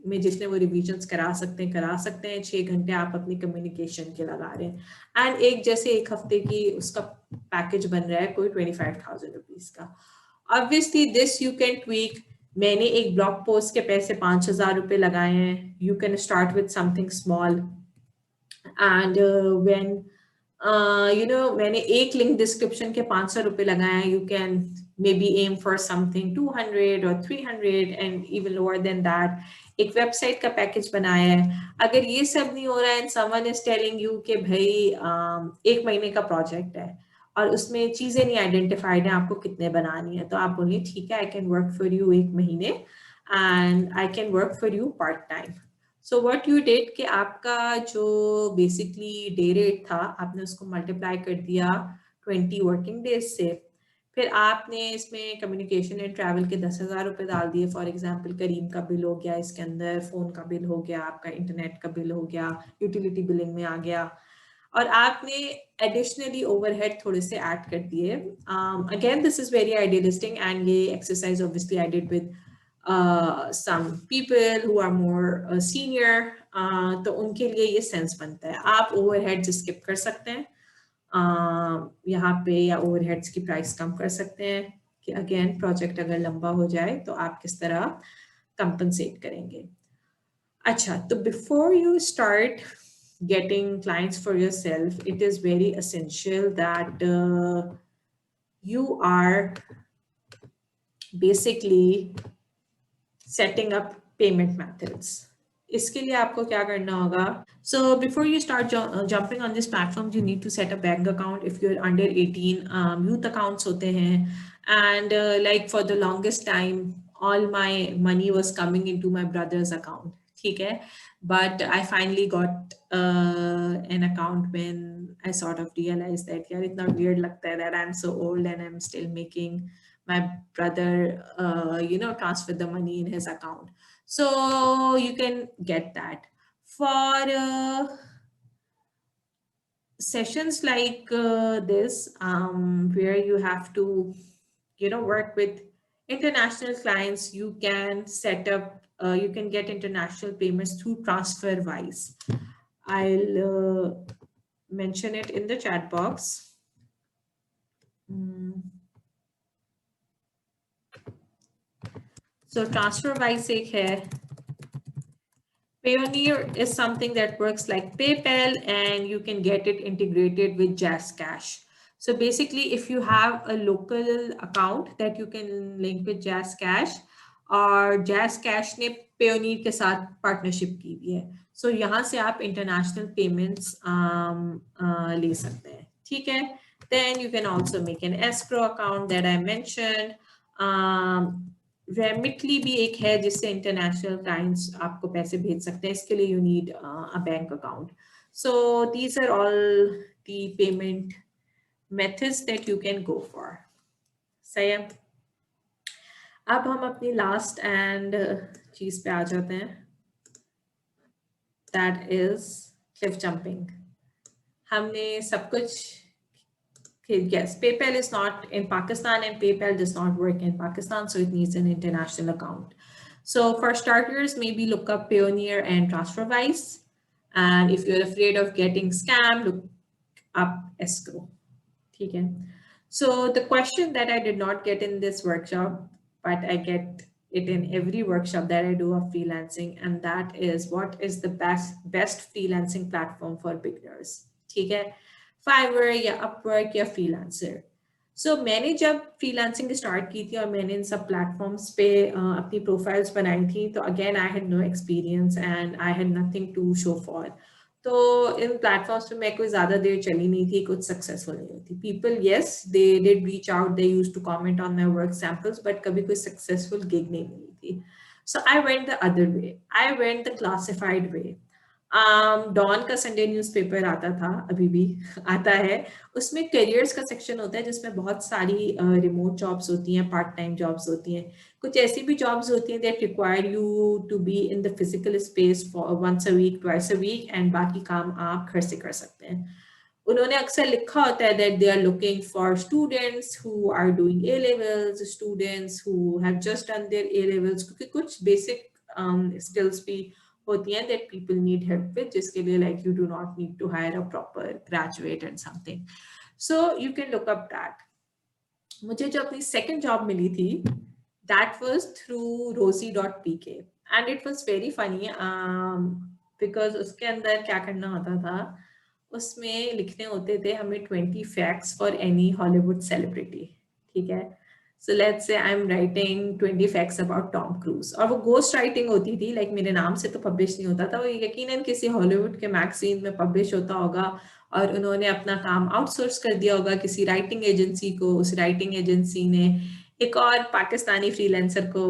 में जितने वो रिविजन्स करा सकते हैं, 6 घंटे आप अपनी कम्युनिकेशन के लगा रहे हैं, एंड एक जैसे एक हफ्ते की उसका पैकेज बन रहा है कोई 25,000 रुपीज का। Obviously this you can tweak. मैंने एक ब्लॉग पोस्ट के पैसे 5,000 रुपये लगाए हैं। You can start with something small and when मैंने एक लिंक डिस्क्रिप्शन के 500 रुपये लगाए हैं, you can maybe aim for something 200 or 300 and even lower than that। एक वेबसाइट का पैकेज बनाया है। अगर ये सब नहीं हो रहा है and someone is telling you कि भाई 1 महीने का प्रोजेक्ट है और उसमें चीजें नहीं आइडेंटिफाइड है आपको कितने बनानी है, तो आप बोलिए ठीक है, I can work for you 1 महीने and I can work for you part time. So what you did कि आपका जो बेसिकली डे रेट था आपने उसको मल्टीप्लाई कर दिया 20 वर्किंग डेज से, फिर आपने इसमें कम्युनिकेशन एंड ट्रैवल के 10,000 रुपये डाल दिए। फॉर एग्जांपल करीम का बिल हो गया, इसके अंदर फ़ोन का बिल हो गया, आपका इंटरनेट का बिल हो गया, यूटिलिटी बिलिंग में आ गया, और आपने एडिशनली ओवरहेड थोड़े से ऐड कर दिए। Again this is very idealistic and ये exercise obviously I did with some people who are more senior, तो उनके लिए ये सेंस बनता है। आप ओवरहेड स्किप कर सकते हैं यहाँ पे, या ओवरहेड्स की प्राइस कम कर सकते हैं कि अगेन प्रोजेक्ट अगर लंबा हो जाए तो आप किस तरह कंपनसेट करेंगे। अच्छा, तो before you start getting clients for yourself, it is very essential that you are basically setting up payment methods. इसके लिए आपको क्या करना होगा? So before you start jumping on this platform, you need to set a bank account. If you're under 18, youth accounts होते हैं, and like for the longest time, all my money was coming into my brother's account. ठीक है, but I finally got an account when I sort of realized that यार इतना weird लगता है that I'm so old and I'm still making my brother transfer the money in his account. So you can get that. For sessions like this, where you have to work with international clients, you can set up, you can get international payments through TransferWise. I'll mention it in the chat box. So TransferWise एक है. Payoneer is something that works like PayPal, and you can get it integrated with JazzCash. So basically, if you have a local account that you can link with JazzCash, और JazzCash ने Payoneer के साथ partnership की हुई है, so यहाँ से आप international payments ले सकते हैं, ठीक है? Then you can also make an escrow account that I mentioned. Remitly भी एक है जिससे इंटरनेशनल क्लाइंट्स आपको पैसे भेज सकते हैं, इसके लिए you need a bank account. So these are all the payment methods that you can go for. सही है, अब हम अपनी लास्ट एंड चीज पे आ जाते हैं, दैट इज क्लिफ जंपिंग. हमने सब कुछ, yes, PayPal is not in Pakistan and PayPal does not work in Pakistan, so it needs an international account. So for starters, maybe look up Payoneer and TransferWise. And if you're afraid of getting scammed, look up escrow. Okay. So the question that I did not get in this workshop, but I get it in every workshop that I do of freelancing, and that is, what is the best freelancing platform for beginners? Okay. Fiverr या Upwork या Freelancer. So मैंने जब freelancing start की थी और मैंने इन सब platforms पे अपनी प्रोफाइल्स बनाई थी, तो again I had no experience and I had nothing to show for. तो इन प्लेटफॉर्म्स पे मैं कोई ज़्यादा देर चली नहीं थी, कुछ सक्सेसफुल नहीं हुई थी. People yes they did reach out, they used to comment on my work samples, but कभी कोई सक्सेसफुल गिग नहीं मिली थी. So I went the other way, I went the classified way. Dawn का संडे न्यूज़पेपर आता था, अभी भी आता है. उसमें करियर्स का सेक्शन होता है जिसमें बहुत सारी रिमोट जॉब्स होती हैं, पार्ट टाइम जॉब्स होती हैं. कुछ ऐसी भी जॉब्स होती हैं that require you to be in the physical space for once a week, twice a week, and बाकी काम आप घर से कर सकते हैं. उन्होंने अक्सर लिखा होता है that they are looking for students who are doing A levels, students who have just done their A levels, क्योंकि कुछ बेसिक स्किल्स भी होती हैं that people need help with, जिसके लिए like you do not need to hire a proper graduate and something. So you can look up that. मुझे जो अपनी second job मिली थी, that was through rosie.pk and it was very funny because उसके अंदर क्या करना होता था, उसमें लिखने होते थे हमें 20 facts for any Hollywood celebrity. ठीक है, so let's say I'm writing 20 facts about Tom Cruise, और वो घोस्ट राइटिंग होती थी, लाइक मेरे नाम से तो पब्लिश नहीं होता था, वो यकीनन किसी हॉलीवुड के मैगजीन में पब्लिश होता होगा और उन्होंने अपना काम आउटसोर्स कर दिया होगा किसी राइटिंग एजेंसी को. उस राइटिंग एजेंसी ने एक और पाकिस्तानी फ्रीलांसर को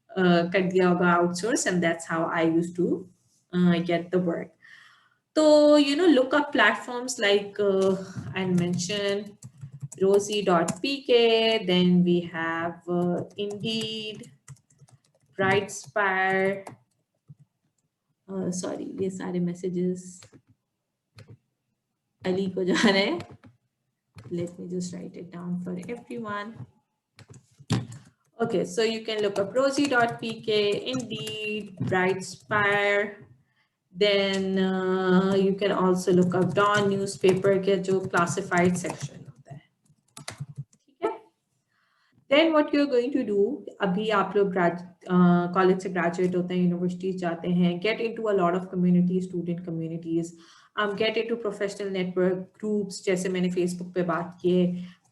कर दिया होगा outsource, and that's how I used to get the work. So, look up platforms like I mentioned Rosie.pk, then we have Indeed, Brightspire. Sorry, ये सारे messages Ali को जा रहे हैं. Let me just write it down for everyone. Okay, so you can look up Rosie.pk, Indeed, Brightspire. Then you can also look up Dawn newspaper के जो classified section होता है. ठीक है? Then what you're going to do, अभी आप लोग college से ग्रेजुएट होते हैं, यूनिवर्सिटीज जाते हैं, get into a lot of communities, student communities, get into professional network groups, जैसे मैंने Facebook पे बात की है,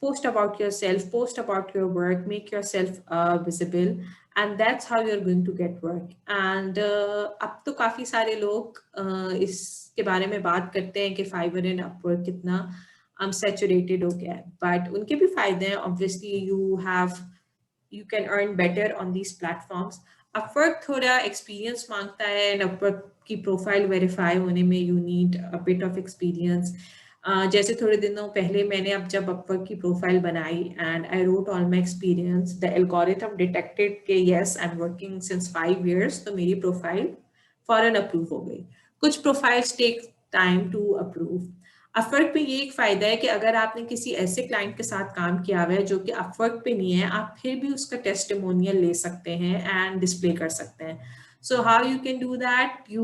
post about yourself, post about your work, make yourself visible, and that's how you're going to get work. And अब तो काफी सारे लोग इसके बारे में बात करते हैं कि Fiverr and Upwork कितना saturated हो गया है, but उनके भी फायदे हैं. Obviously you can earn better on these platforms. Upwork थोड़ा experience मांगता है, and Upwork की profile verify होने में you need a bit of experience. जैसे थोड़े दिनों पहले मैंने अब जब Upwork की profile बनाई and I wrote all my experience, the algorithm detected कि yes I'm working since 5 years, तो मेरी profile फौरन approve हो गई. कुछ profiles take time to approve. Upwork पे ये एक फायदा है कि अगर आपने किसी ऐसे क्लाइंट के साथ काम किया हुआ है जो कि अपवर्क पे नहीं है, आप फिर भी उसका टेस्टिमोनियल ले सकते हैं एंड डिस्प्ले कर सकते हैं. So how you can do that? You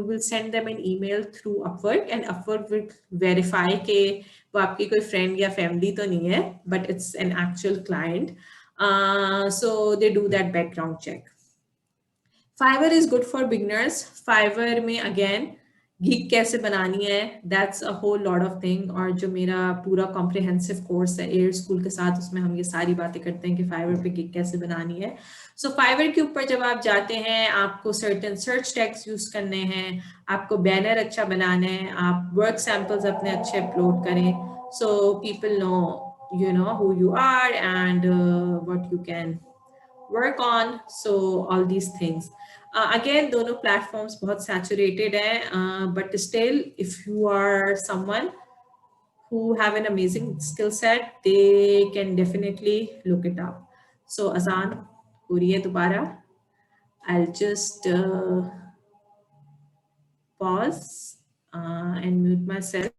will send them an email through Upwork and Upwork will verify कि वो आपकी कोई friend या family तो नहीं है, but it's an actual client. So they do that background check. Fiverr is good for beginners. Fiverr में again gig कैसे बनानी है, that's a whole lot of thing. और जो मेरा पूरा comprehensive course है एयर स्कूल के साथ, उसमें हम ये सारी बातें करते हैं कि Fiverr पे gig कैसे बनानी है. So Fiverr के ऊपर जब आप जाते हैं, आपको certain search tags use करने हैं, आपको banner अच्छा बनाना है, आप work samples अपने अच्छे upload करें, so people know who you are and what you can work on. So all these things. Again, दोनों platforms बहुत saturated हैं, but still, if you are someone who have an amazing skill set, they can definitely look it up. So Azan, हो रही है दोबारा. I'll just pause and mute myself.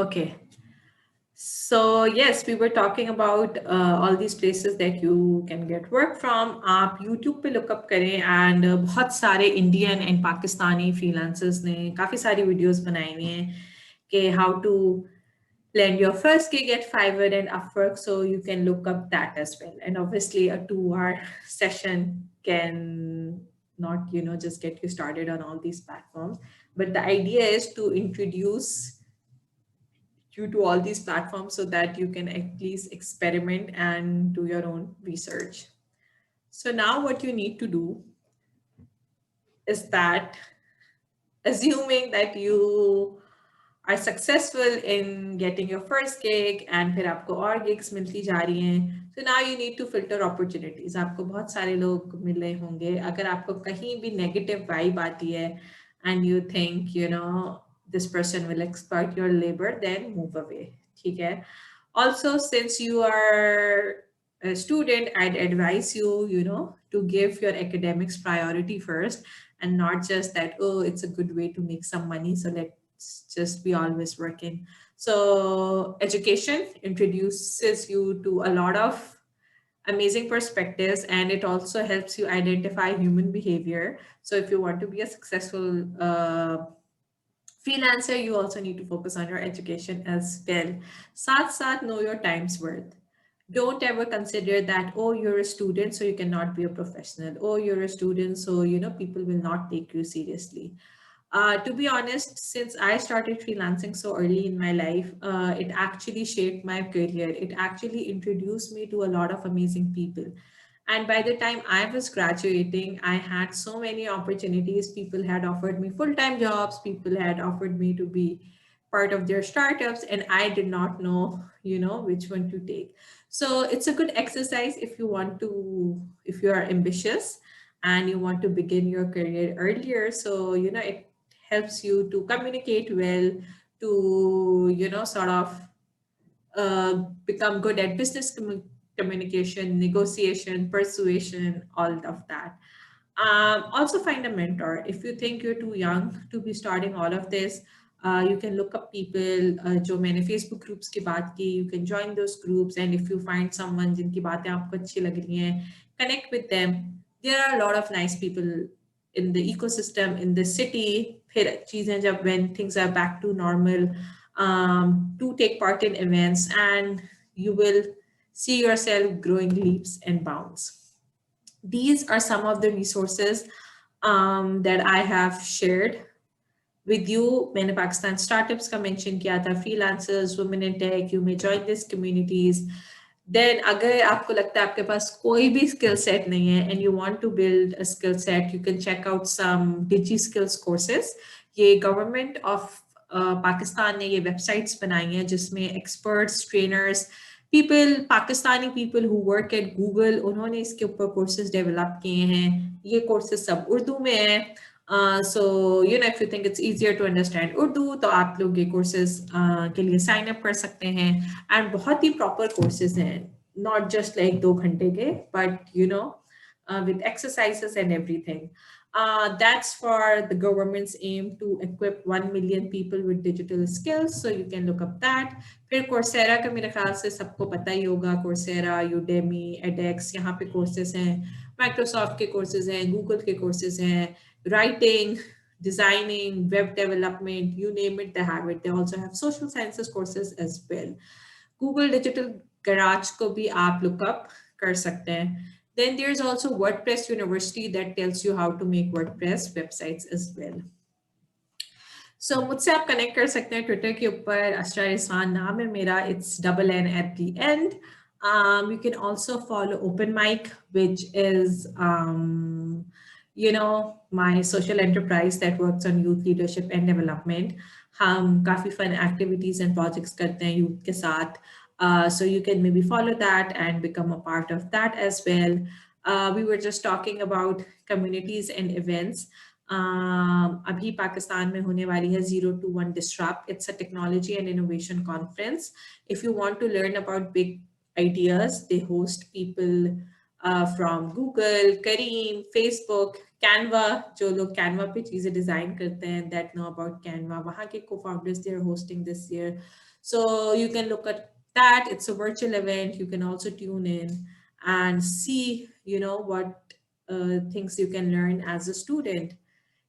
Okay. So yes, we were talking about all these places that you can get work from. आप YouTube पे look up करें and बहुत सारे Indian and Pakistani freelancers ने काफ़ी सारी videos बनाई हुई हैं कि how to land your first gig at Fiverr and Upwork, so you can look up that as well. And obviously, a 2 hour session can not, just get you started on all these platforms. But the idea is to introduce you to all these platforms so that you can at least experiment and do your own research. So now what you need to do is that, assuming that you are successful in getting your first gig and फिर आपको और gigs मिलती जा रही हैं, so now you need to filter opportunities. आपको बहुत सारे लोग मिले होंगे. अगर आपको कहीं भी negative vibe आती है and you think, this person will exploit your labor, then move away. ठीक है? Also, since you are a student, I'd advise you, to give your academics priority first and not just that, oh, it's a good way to make some money, so let's just be always working. So education introduces you to a lot of amazing perspectives, and it also helps you identify human behavior. So if you want to be a successful freelancer, you also need to focus on your education as well. Sath sath, know your time's worth. Don't ever consider that, oh, you're a student, so you cannot be a professional. Oh, you're a student, so, people will not take you seriously. To be honest, since I started freelancing so early in my life, it actually shaped my career. It actually introduced me to a lot of amazing people. And by the time I was graduating, I had so many opportunities. People had offered me full time jobs, people had offered me to be part of their startups, and I did not know, which one to take. So it's a good exercise if you want to, if you are ambitious and you want to begin your career earlier. So, it helps you to communicate well, to, sort of become good at business communication, negotiation, persuasion, all of that. Also find a mentor. If you think you're too young to be starting all of this, you can look up people जो मैंने Facebook groups की बात की. You can join those groups, and if you find someone जिनकी बातें आपको अच्छी लग रही हैं, connect with them. There are a lot of nice people in the ecosystem in the city. फिर चीजें जब when things are back to normal, do take part in events, and you will see yourself growing leaps and bounds. These are some of the resources that I have shared with you. मैंने Pakistan startups का mention किया था, freelancers, women in tech. You may join these communities. Then अगर आपको लगता है आपके पास कोई भी skill set नहीं है and you want to build a skill set, you can check out some digi skills courses. ये government of पाकिस्तान ने ये websites बनाई हैं जिसमें experts, trainers, people, Pakistani people who work at Google, उन्होंने इसके ऊपर courses develop किए हैं. ये courses सब उर्दू में हैं. So, if you think it's easier to understand Urdu, तो आप लोग ये courses के लिए sign up कर सकते हैं. And बहुत ही proper courses हैं, not just like 2 घंटे के, but with exercises and everything. That's for the government's aim to equip 1 million people with digital skills. So you can look up that. फिर Coursera का मेरे ख्याल से सबको पता ही होगा. Coursera, Udemy, edX, यहाँ पे courses हैं. Microsoft के courses हैं, Google के courses हैं. Writing, designing, web development, you name it, they have it. They also have social sciences courses as well. Google Digital Garage को भी आप look up कर सकते हैं. Then there's also WordPress University that tells you how to make WordPress websites as well. So मुझसे आप connect कर सकते हैं Twitter के ऊपर. Asra Rizwan नाम है मेरा. It's double N at the end. You can also follow Open Mic, which is my social enterprise that works on youth leadership and development. हम काफ़ी fun activities and projects करते हैं youth के साथ. So you can maybe follow that and become a part of that as well. We were just talking about communities and events. अभी पाकिस्तान में होने वाली है 0 to 1 Disrupt. It's a technology and innovation conference. If you want to learn about big ideas, they host people from Google, Kareem, Facebook, Canva. जो लोग Canva पे चीजें design करते हैं that know about Canva. वहाँ के co-founders they are hosting this year. So you can look at that. It's a virtual event. You can also tune in and see, what things you can learn as a student.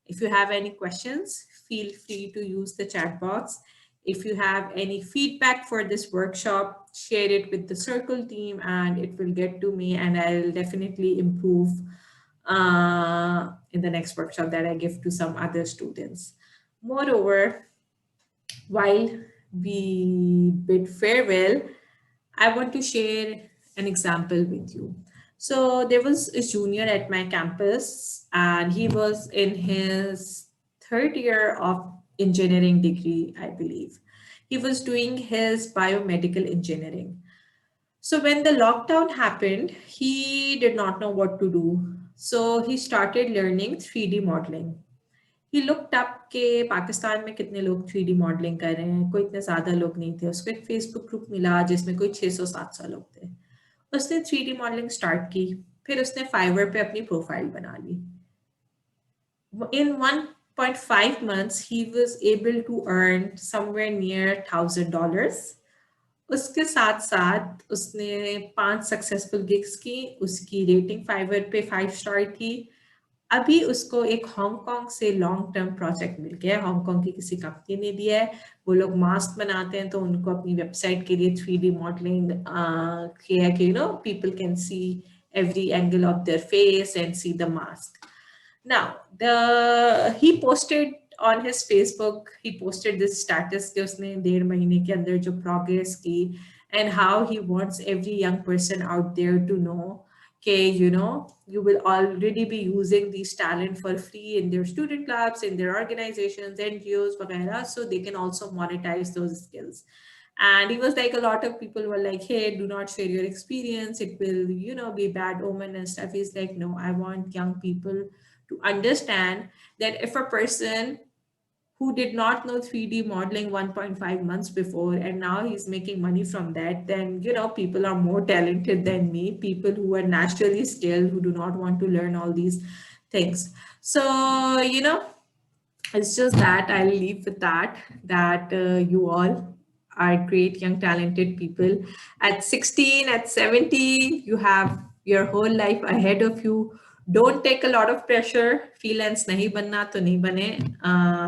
If you have any questions, feel free to use the chat box. If you have any feedback for this workshop, share it with the circle team and it will get to me, and I'll definitely improve in the next workshop that I give to some other students. Moreover, while we bid farewell, I want to share an example with you. So there was a junior at my campus, and he was in his third year of engineering degree, I believe. He was doing his biomedical engineering. So when the lockdown happened, he did not know what to do. So he started learning 3D modeling. He looked up कि पाकिस्तान में कितने लोग 3D modelling कर रहे हैं, कोई इतने ज़्यादा लोग नहीं थे। उसको एक फेसबुक ग्रुप मिला जिसमें कोई 600-700 लोग थे। उसने 3D मॉडलिंग स्टार्ट की, फिर उसने फाइवर पे अपनी प्रोफाइल बना ली। In 1.5 months, he was able to earn somewhere near $1,000. उसके साथ साथ उसने 5 सक्सेसफुल गिग्स की, उसकी रेटिंग फाइवर पे 5 स्टार थी। अभी उसको एक हांगकांग से लॉन्ग टर्म प्रोजेक्ट मिल गया है, हांगकांग की किसी कंपनी ने दिया है। वो लोग मास्क बनाते हैं, तो उनको अपनी वेबसाइट के लिए 3D मॉडलिंग किया है कि people can see every angle of their face and see the mask. Now, he posted on his Facebook, he posted this status कि उसने 1.5 महीने के अंदर जो progress की, and how he wants every young person out there to know okay, you will already be using these talent for free in their student clubs, in their organizations, NGOs, वगैरह, so they can also monetize those skills. And he was like, a lot of people were like, hey, do not share your experience. It will, be bad omen and stuff. He's like, no, I want young people to understand that if a person who did not know 3D modeling 1.5 months before and now he's making money from that, then people are more talented than me, people who are naturally skilled, who do not want to learn all these things. So it's just that I'll leave with that you all are great young talented people. At 16, at 17, you have your whole life ahead of you. Don't take a lot of pressure. Freelance नहीं बनना तो नहीं बने,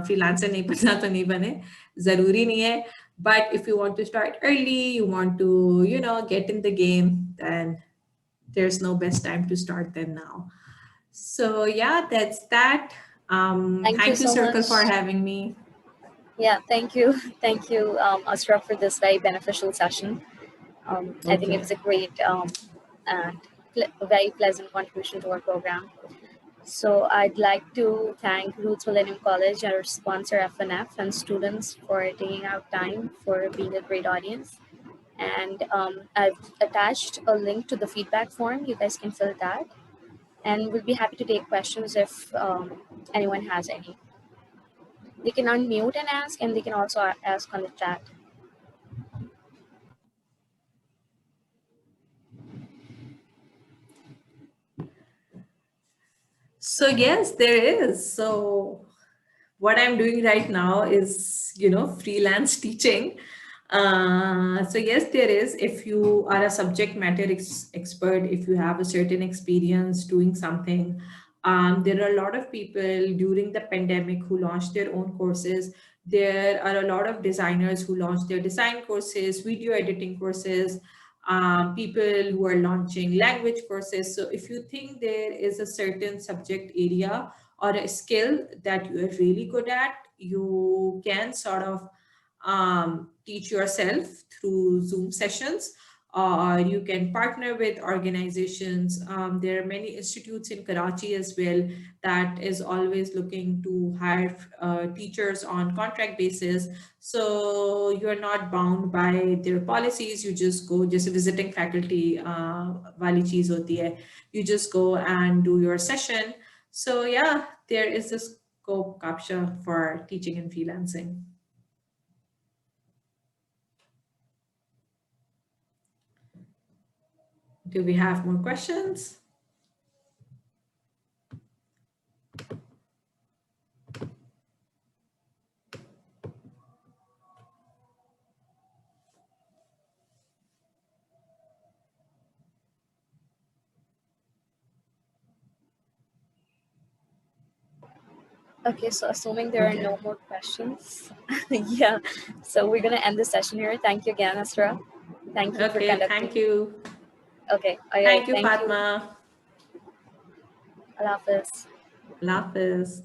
freelancer नहीं बनना तो नहीं बने, जरूरी नहीं है. But if you want to start early, you want to get in the game, then there's no best time to start than now. So yeah, that's that. Thank you Thank you, so Circle, much. for having me. Yeah, thank you. Thank you, Asra, for this very beneficial session. I think it Okay. was a great and very pleasant contribution to our program. So I'd like to thank Roots Millennium College, our sponsor FNF, and students for taking out time for being a great audience. And I've attached a link to the feedback form. You guys can fill that. And we'll be happy to take questions if anyone has any. They can unmute and ask, and they can also ask on the chat. So yes, there is. So what I'm doing right now is, freelance teaching. So yes, there is. If you are a subject matter expert, if you have a certain experience doing something, there are a lot of people during the pandemic who launched their own courses. There are a lot of designers who launched their design courses, video editing courses, people who are launching language courses. So if you think there is a certain subject area or a skill that you are really good at, you can sort of teach yourself through Zoom sessions, or you can partner with organizations. There are many institutes in Karachi as well that is always looking to hire teachers on contract basis. So you're not bound by their policies. You just go, just visiting faculty wali cheez hoti hai. You just go and do your session. So yeah, there is a scope capture for teaching and freelancing. Do we have more questions? Okay, so assuming there are Okay. no more questions, yeah. So we're gonna end the session here. Thank you again, Asra. Thank you for Okay, conducting. thank you. Okay, all right. Thank you, Thank you. Fatma. Allah Hafiz. Allah Hafiz.